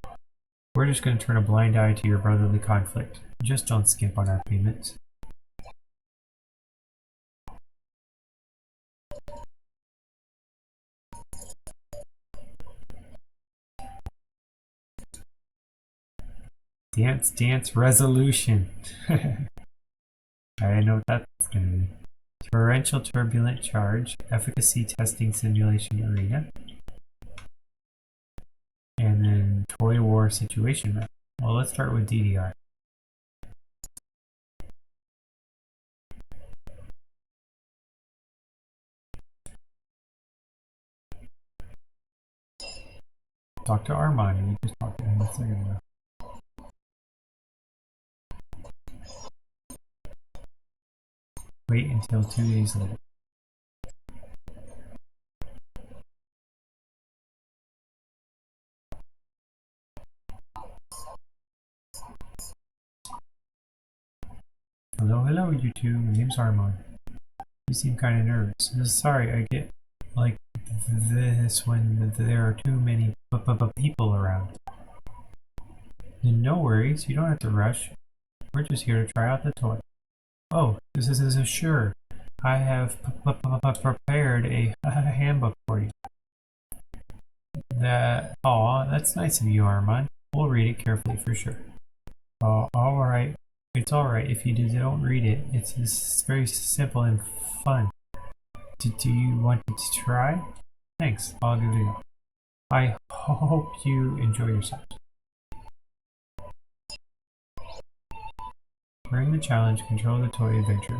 A: we're just going to turn a blind eye to your brotherly conflict. Just don't skimp on our payments. Dance, dance, resolution. I know what that's going to be. Torrential turbulent charge, efficacy testing simulation arena, and then toy war situation map. Well, let's start with DDR. Talk to Armand. We just talked to him a second ago. Wait until 2 days later. Hello, you two. My name's Armand. You seem kind of nervous. Sorry, I get like this when there are too many people around. No worries, you don't have to rush. We're just here to try out the toy. Oh, this is a sure. I have prepared a handbook for you. That's nice of you, Armand. We'll read it carefully for sure. Oh, all right. It's all right if you don't read it. It's very simple and fun. Do you want to try? Thanks. I'll give it a go. I hope you enjoy yourself. During the challenge, control the toy adventure.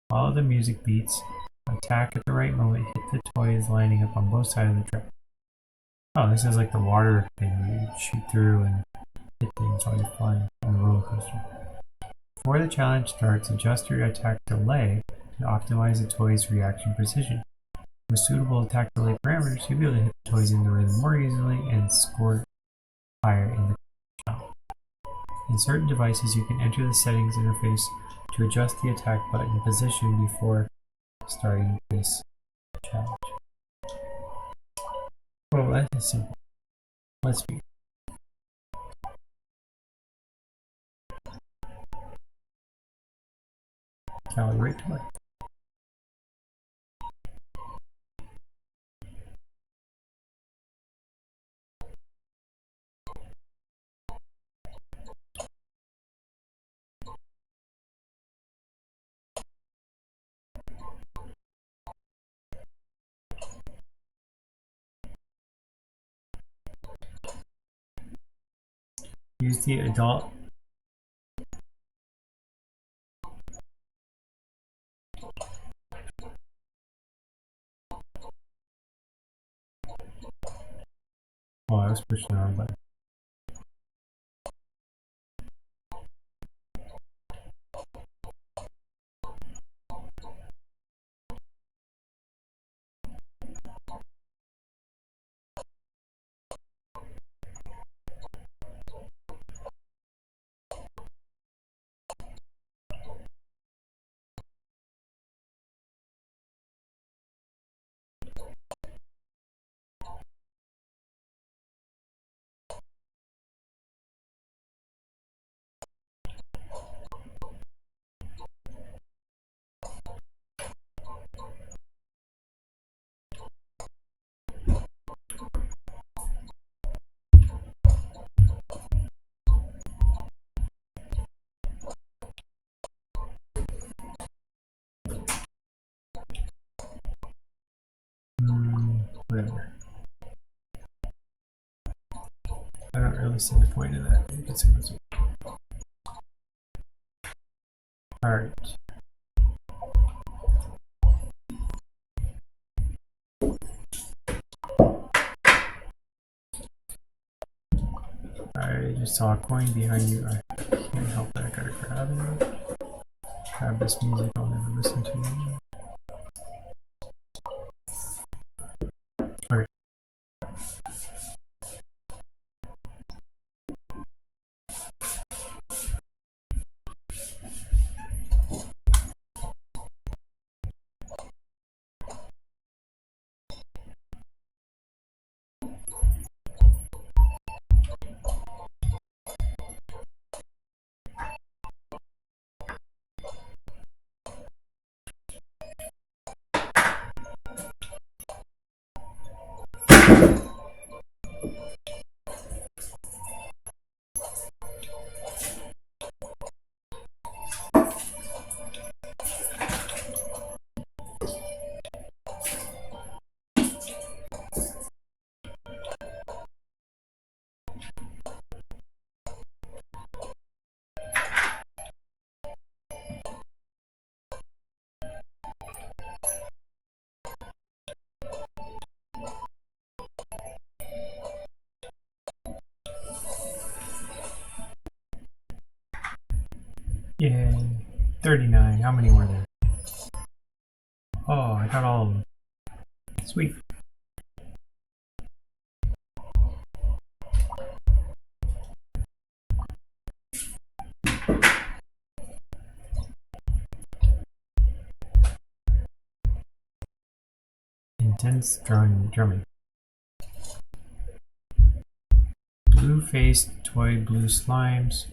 A: Follow the music beats Attack at the right moment. Hit the toys lining up on both sides of the track. Oh, this is like the water thing where you shoot through and hit things while you're flying on the roller coaster. Before the challenge starts, adjust your attack delay to optimize the toy's reaction precision. With suitable attack delay parameters, you'll be able to hit the toys in the rhythm more easily and score higher in the challenge. In certain devices, you can enter the settings interface to adjust the attack button position before starting this challenge. Well, that is simple. Let's begin. Calibrate toy. Use the adult. Oh, I was pushing the wrong button. Whatever. I don't really see the point of that. You can see what's Alright. I just saw a coin behind you. I can't help it. I gotta grab it. Grab this music I'll never listen to anymore. Okay. Yay. 39. How many were there? Oh, I got all of them. Sweet. Intense drumming. Blue-faced toy blue slimes.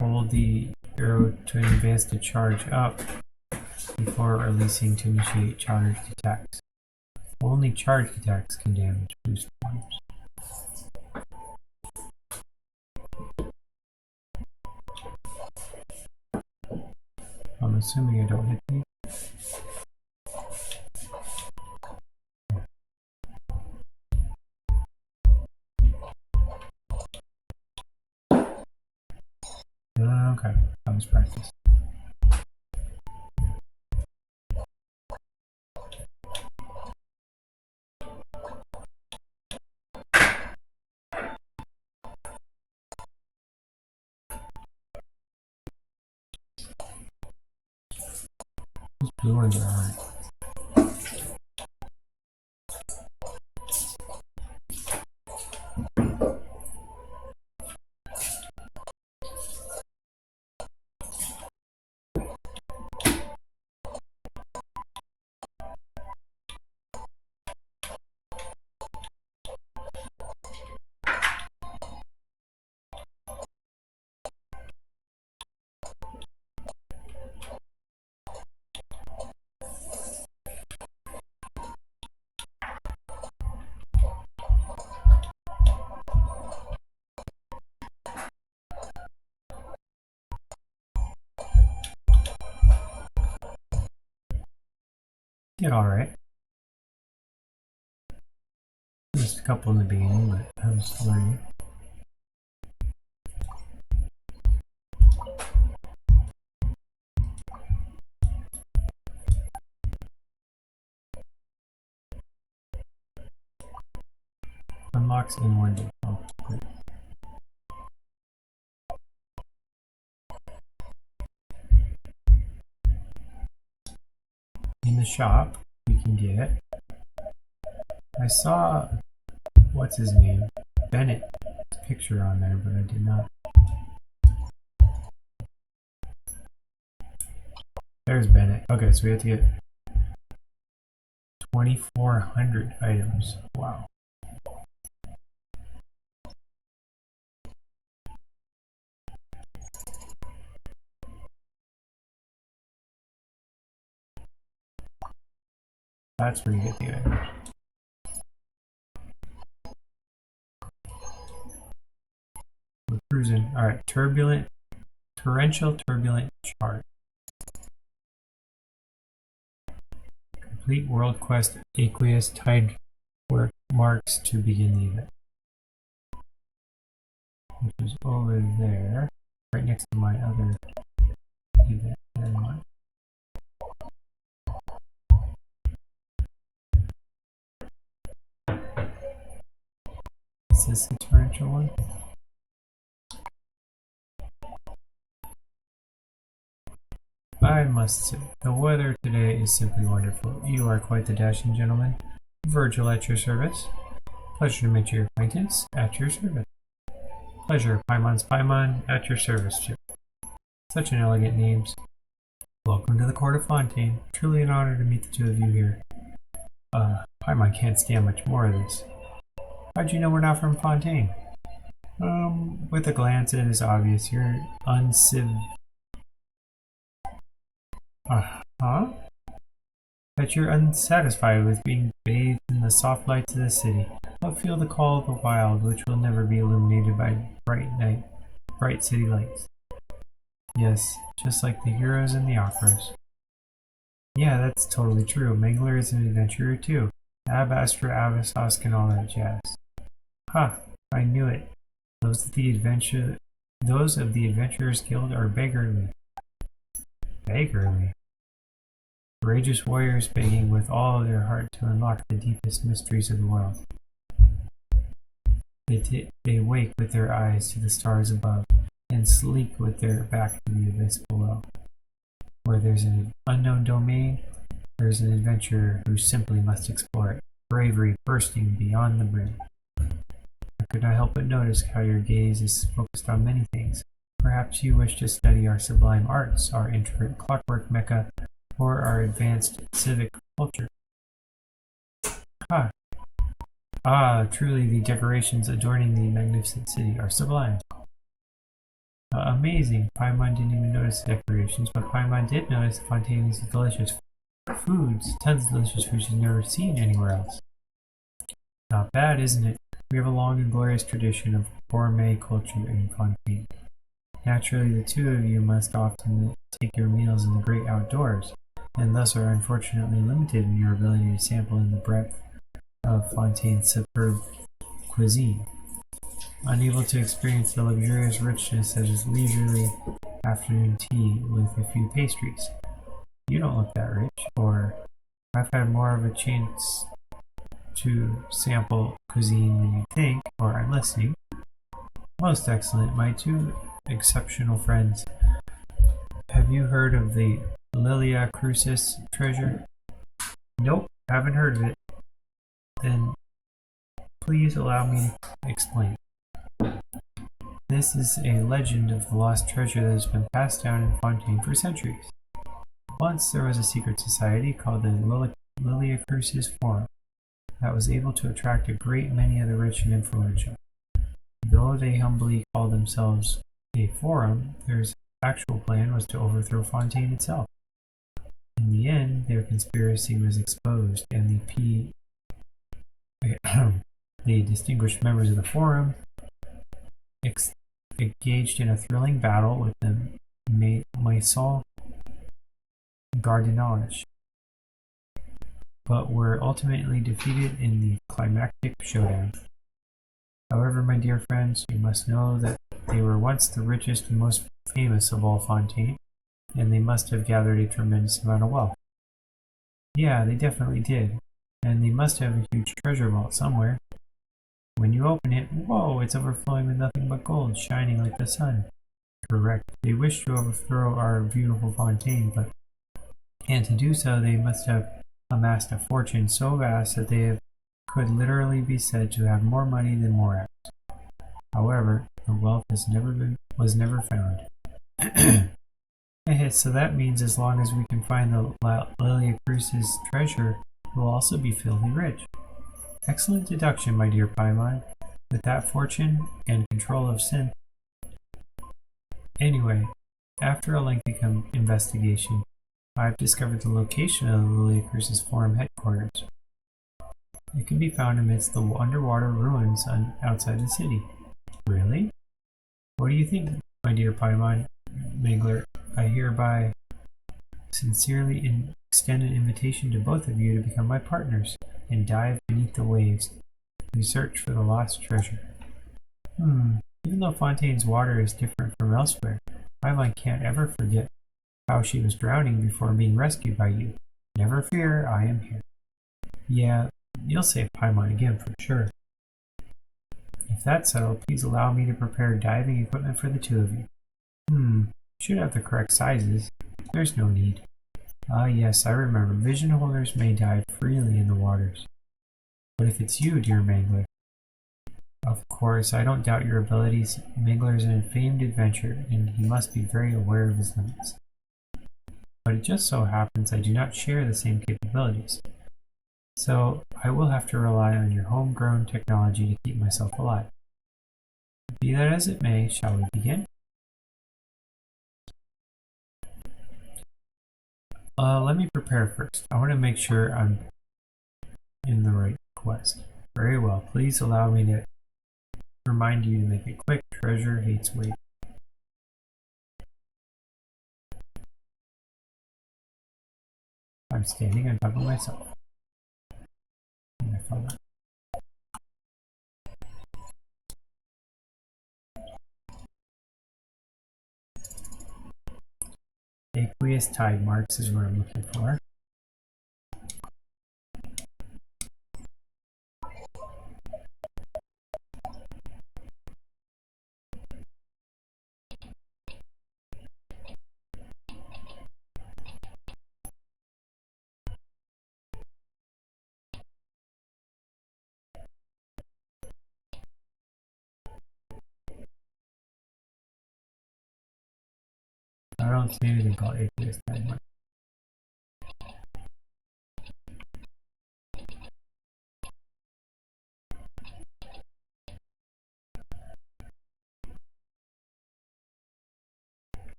A: Hold the arrow to advance the charge up before releasing to initiate charged attacks. Only charged attacks can damage blue slimes. I'm assuming I don't hit these. Okay, that was practice. Those blue ones are hard. Did alright. Just a couple in the beginning, but I was learning. Unlocks in one day. Oh, great. In the shop, we can get. I saw. What's his name? Bennett's picture on there, but I did not. There's Bennett. Okay, so we have to get 2,400 items. Wow. That's where you get the items. We're cruising. Alright, torrential turbulent chart. Complete world quest aqueous tide work marks to begin the event. Which is over there, right next to my other event. Is this the torrential one? I must say, the weather today is simply wonderful. You are quite the dashing gentleman. Virgil at your service. Pleasure to make your acquaintance. At your service. Pleasure, Paimon's Paimon. At your service, Chip. Such an elegant names. Welcome to the court of Fontaine. Truly an honor to meet the two of you here. Paimon can't stand much more of this. How'd you know we're not from Fontaine? With a glance it is obvious you're that you're unsatisfied with being bathed in the soft lights of the city, but feel the call of the wild, which will never be illuminated by bright city lights. Yes, just like the heroes in the operas. Yeah, that's totally true. Mangler is an adventurer too. Ab Astra Avisosk and all that jazz. Ha! I knew it. Those of the Adventurers Guild are beggarly. Beggarly? Courageous warriors begging with all their heart to unlock the deepest mysteries of the world. They wake with their eyes to the stars above, and sleep with their back to the abyss below. Where there's an unknown domain, there's an adventurer who simply must explore it, bravery bursting beyond the brim. I could not help but notice how your gaze is focused on many things. Perhaps you wish to study our sublime arts, our intricate clockwork mecca, or our advanced civic culture. Truly the decorations adorning the magnificent city are sublime. Amazing. Paimon didn't even notice the decorations, but Paimon did notice Fontaine's delicious foods, tons of delicious foods she's never seen anywhere else. Not bad, isn't it? We have a long and glorious tradition of gourmet culture in Fontaine. Naturally, the two of you must often take your meals in the great outdoors, and thus are unfortunately limited in your ability to sample in the breadth of Fontaine's superb cuisine. Unable to experience the luxurious richness that is leisurely afternoon tea with a few pastries. You don't look that rich, or I've had more of a chance to sample cuisine than you think, or I'm listening. Most excellent, my two exceptional friends. Have you heard of the Lilia Crucis treasure? Nope, haven't heard of it. Then please allow me to explain. This is a legend of the lost treasure that has been passed down in Fontaine for centuries. Once there was a secret society called the Lilia Crucis Forum that was able to attract a great many of the rich and influential. Though they humbly called themselves a forum, their actual plan was to overthrow Fontaine itself. In the end, their conspiracy was exposed, and the distinguished members of the forum engaged in a thrilling battle with the Maison Gardinage, but were ultimately defeated in the climactic showdown. However, my dear friends, you must know that they were once the richest and most famous of all Fontaine, and they must have gathered a tremendous amount of wealth. Yeah, they definitely did, and they must have a huge treasure vault somewhere. When you open it, whoa, it's overflowing with nothing but gold, shining like the sun. Correct. They wish to overthrow our beautiful Fontaine, and to do so, they must have amassed a fortune so vast that could literally be said to have more money than Morax. However, the wealth was never found. So that means as long as we can find the Lilia Crucis treasure, we'll also be filthy rich. Excellent deduction, my dear Paimon. With that fortune and control of synth. Anyway, after a lengthy investigation, I've discovered the location of the Lilia Crucis Forum headquarters. It can be found amidst the underwater ruins outside the city. Really? What do you think, my dear Paimon Mangler? I hereby sincerely extend an invitation to both of you to become my partners and dive beneath the waves to search for the lost treasure. Even though Fontaine's water is different from elsewhere, Paimon can't ever forget how she was drowning before being rescued by you. Never fear, I am here. Yeah, you'll save Paimon again for sure. If that's settled, please allow me to prepare diving equipment for the two of you. Should have the correct sizes. There's no need. Ah, yes, I remember. Vision holders may dive freely in the waters. But if it's you, dear Mangler, of course, I don't doubt your abilities. Mangler is an famed adventurer, and he must be very aware of his limits. But it just so happens I do not share the same capabilities. So I will have to rely on your homegrown technology to keep myself alive. Be that as it may, shall we begin? Let me prepare first. I want to make sure I'm in the right quest. Very well. Please allow me to remind you to make it quick. Treasure hates wait. I'm standing on top of myself. And I fell down. Aqueous tide marks is what I'm looking for. I don't see anything called aqueous tide marks.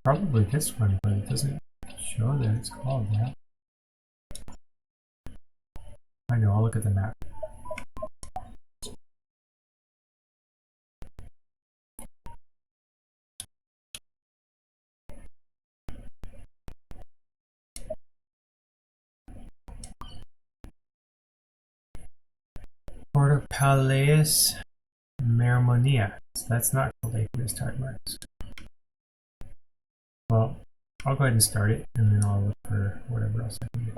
A: Probably this one, but it doesn't show that it's called that. I know, I'll look at the map. Port of Palais Mermonia. So that's not called aqueous tide marks. I'll go ahead and start it, and then I'll look for whatever else I can get.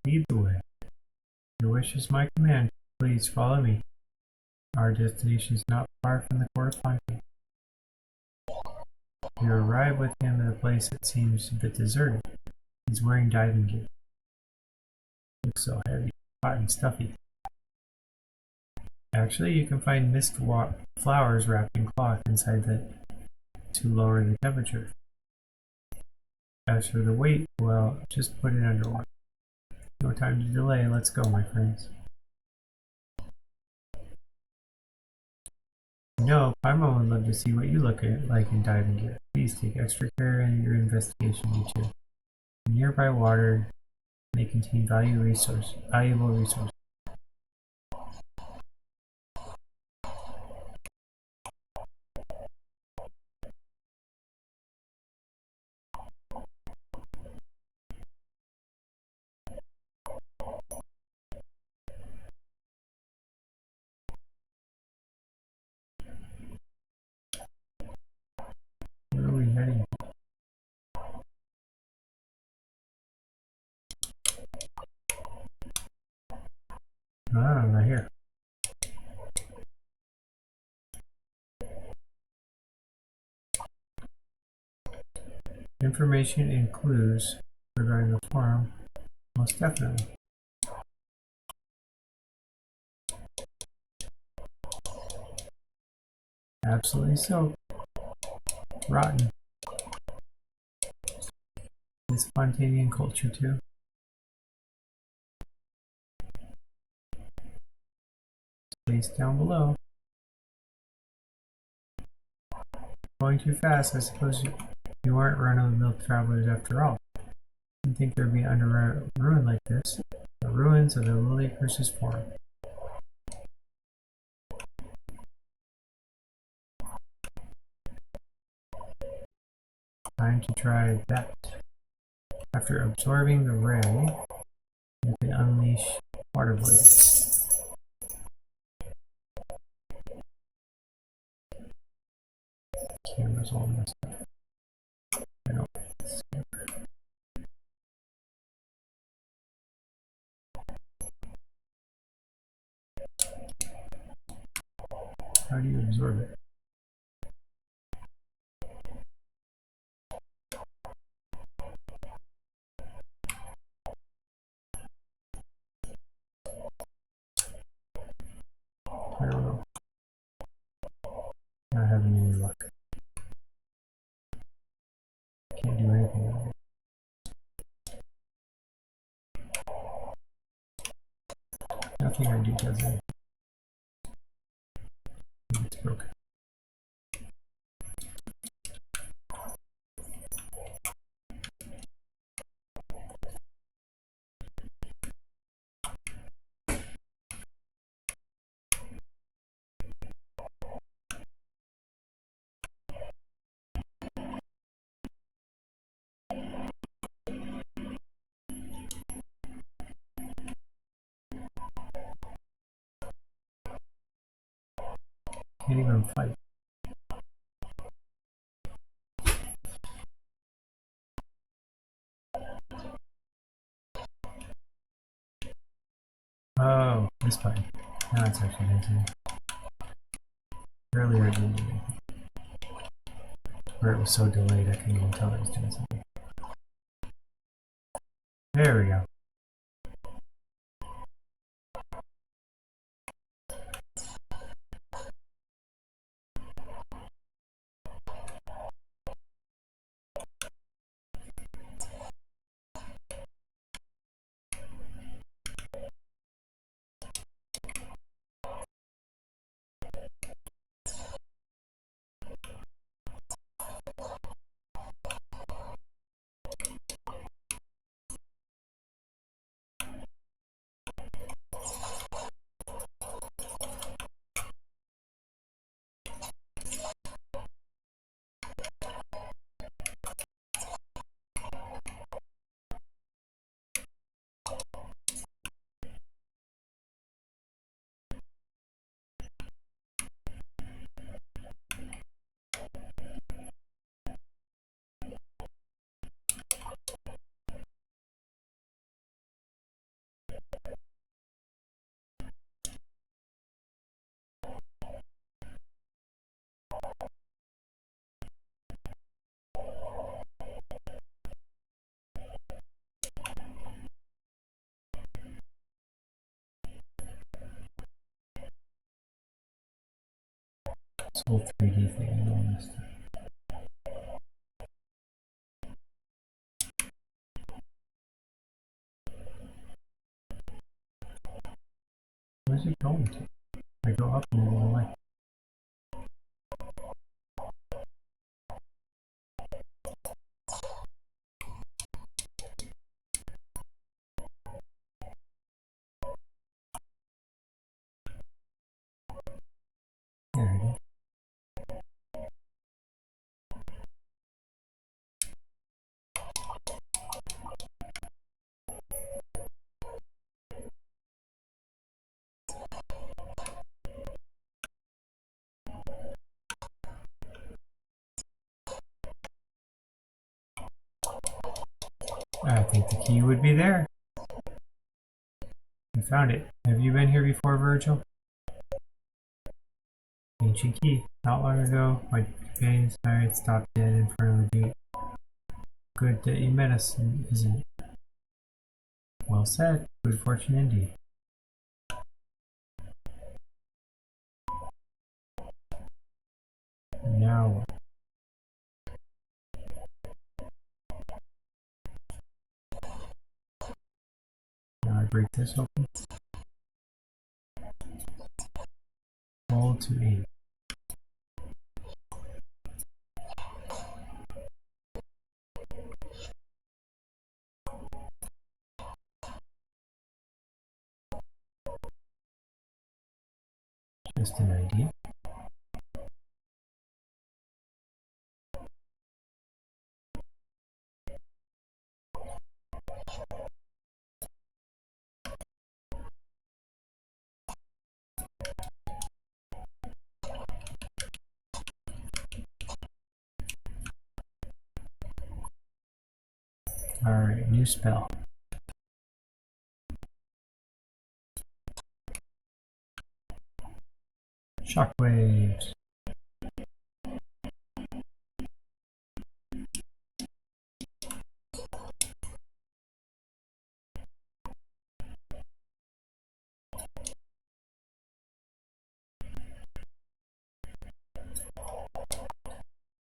A: Lead the way. Your wish is my command. Please follow me. Our destination is not far from the court of Fontaine. You arrive with him at a place that seems a bit deserted. He's wearing diving gear. Looks so heavy, hot, and stuffy. Actually, you can find mist flowers wrapped in cloth inside to lower the temperature. As for the weight, well, just put it underwater. No time to delay. Let's go, my friends. No, Paimon would love to see what you look like in diving gear. Please take extra care in your investigation, you two. The nearby water may contain valuable resource. Where are we heading? Ah, right here. Information and clues regarding the forum, most definitely. Absolutely so. Rotten. This Fontanian culture too. Space down below. Going too fast, I suppose you aren't run-of-the-mill travelers after all. Didn't think there'd be under a ruin like this. The ruins of the Lily Curse's forum. Time to try that. After absorbing the ray, you can unleash water blades. Camera's all messed up. I don't. How do you absorb it? I don't know. Not having any luck. Can't do anything with it. Nothing I do does anything. It's broken. Can't even fight. Oh, this button. Now it's actually doing earlier it didn't do anything. Where it was so delayed I couldn't even tell it was doing something. There we go. Where's it going to? I go up and go away. There it is. I think the key would be there. I found it. Have you been here before, Virgil? Ancient key. Not long ago, my companions and I had stopped dead in front of the gate. Good that you met us, isn't it? Well said. Good fortune indeed. Now, now I break this open. Roll to 8. Just an idea. Alright, new spell. Shockwaves.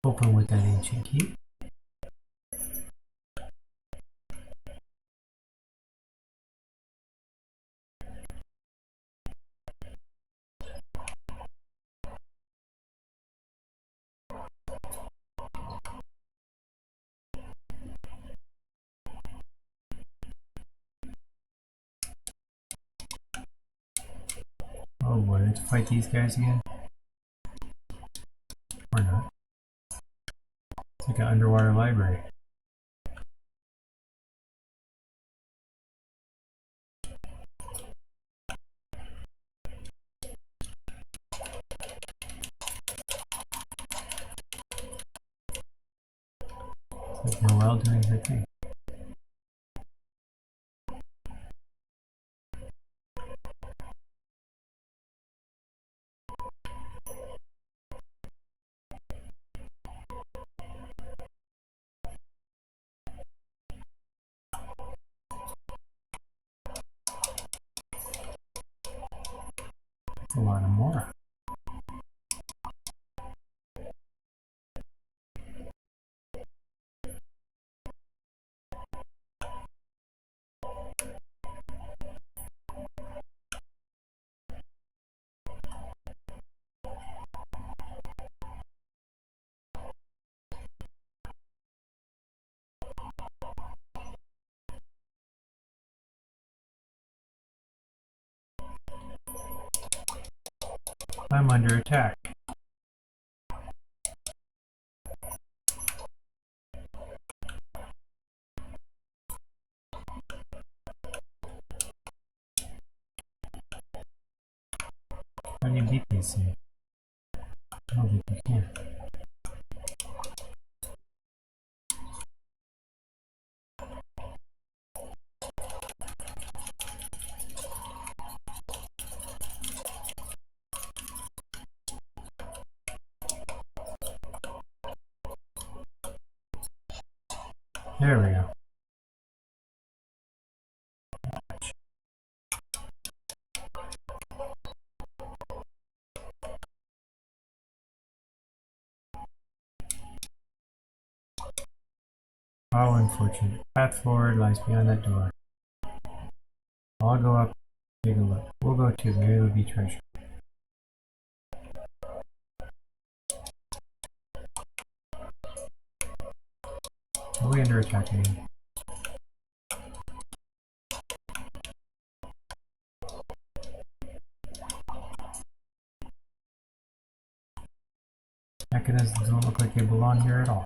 A: Open with that ancient key. Oh boy, we have to fight these guys again? Or not. It's like an underwater library. It's like Noelle doing her thing. That's a lot of more. I'm under attack. How do you beat these things? I don't think you can. There we go. How unfortunate. Path forward lies beyond that door. I'll go up, take a look. We'll go too. Maybe there'll be treasure. Are we under attack again? Mechanisms don't look like they belong here at all.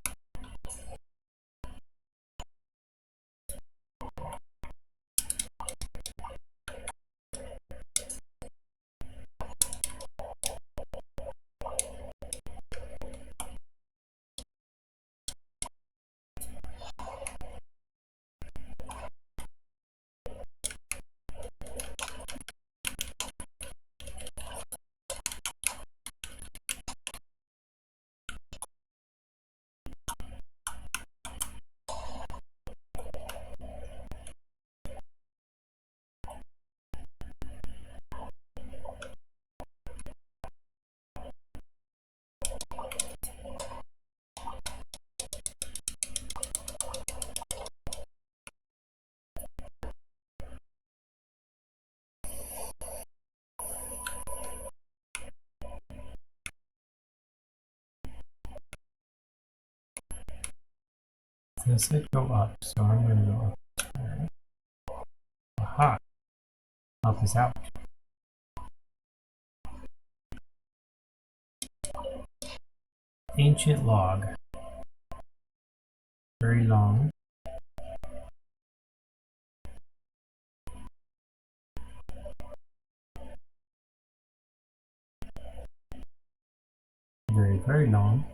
A: They said go up, so I'm going to go up. Alright. Aha! Help us out. Ancient log. Very long. Very, very long.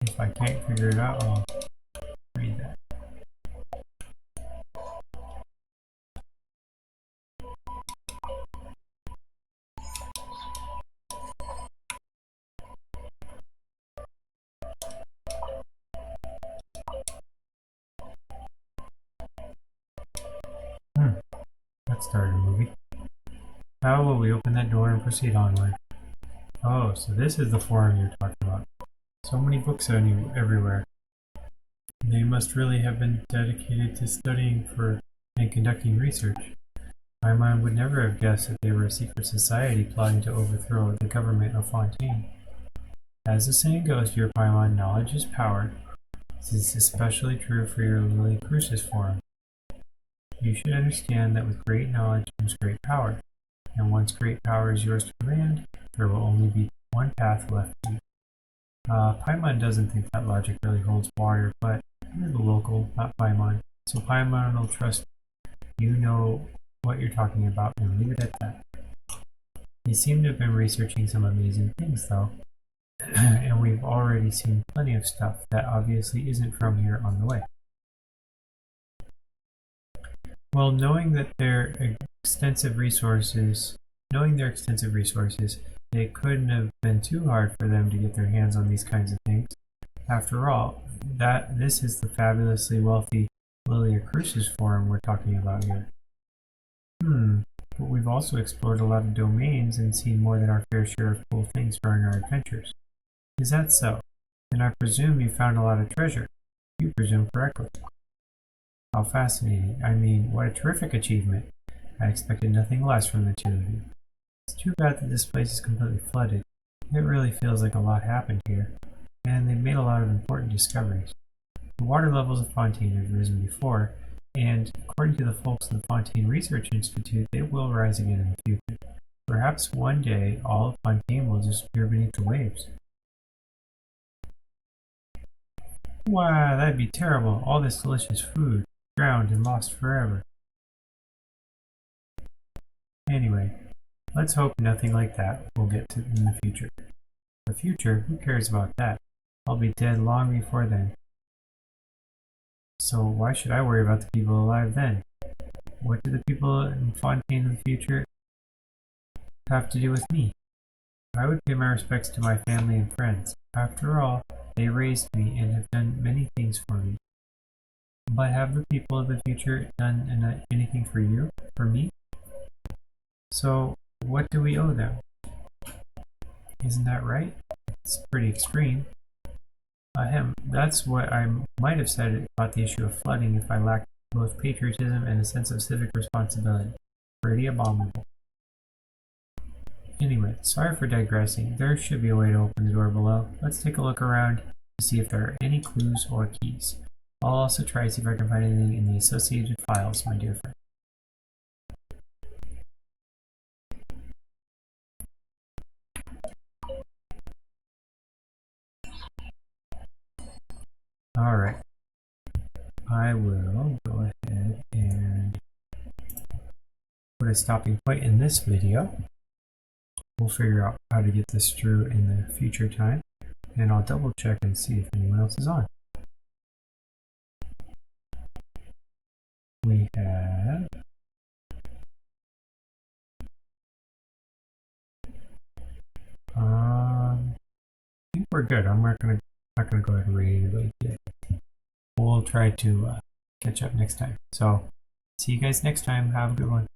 A: If I can't figure it out, I'll read that. That started a movie. How will we open that door and proceed onward? Oh, so this is the forum you're talking about. So many books on you everywhere. They must really have been dedicated to studying for and conducting research. My mind would never have guessed that they were a secret society plotting to overthrow the government of Fontaine. As the saying goes, dear Paimon, knowledge is power. This is especially true for your Lily Crucis forum. You should understand that with great knowledge comes great power, and once great power is yours to command, there will only be one path left to you. Paimon doesn't think that logic really holds water, but you're the local, not Paimon, so Paimon will trust you know what you're talking about and leave it at that. They seem to have been researching some amazing things, though, and we've already seen plenty of stuff that obviously isn't from here on the way. Well, knowing their extensive resources, it couldn't have been too hard for them to get their hands on these kinds of things. After all, this is the fabulously wealthy Lilia Crucis forum we're talking about here. But we've also explored a lot of domains and seen more than our fair share of cool things during our adventures. Is that so? Then I presume you found a lot of treasure. You presume correctly. How fascinating. I mean, what a terrific achievement. I expected nothing less from the two of you. It's too bad that this place is completely flooded. It really feels like a lot happened here, and they've made a lot of important discoveries. The water levels of Fontaine have risen before, and according to the folks in the Fontaine Research Institute, they will rise again in the future. Perhaps one day all of Fontaine will disappear beneath the waves. Wow, that'd be terrible. All this delicious food, drowned and lost forever. Anyway, let's hope nothing like that will get to in the future. The future? Who cares about that? I'll be dead long before then. So why should I worry about the people alive then? What do the people in Fontaine of the future have to do with me? I would pay my respects to my family and friends. After all, they raised me and have done many things for me. But have the people of the future done anything for you? For me? So, what do we owe them? Isn't that right? It's pretty extreme. That's what I might have said about the issue of flooding if I lacked both patriotism and a sense of civic responsibility. Pretty abominable. Anyway, sorry for digressing. There should be a way to open the door below. Let's take a look around to see if there are any clues or keys. I'll also try to see if I can find anything in the associated files, my dear friend. Alright. I will go ahead and put a stopping point in this video. We'll figure out how to get this through in the future time, and I'll double check and see if anyone else is on. We have I think we're good. I'm not gonna go ahead and rate anybody yet. We'll try to catch up next time. So see you guys next time. Have a good one.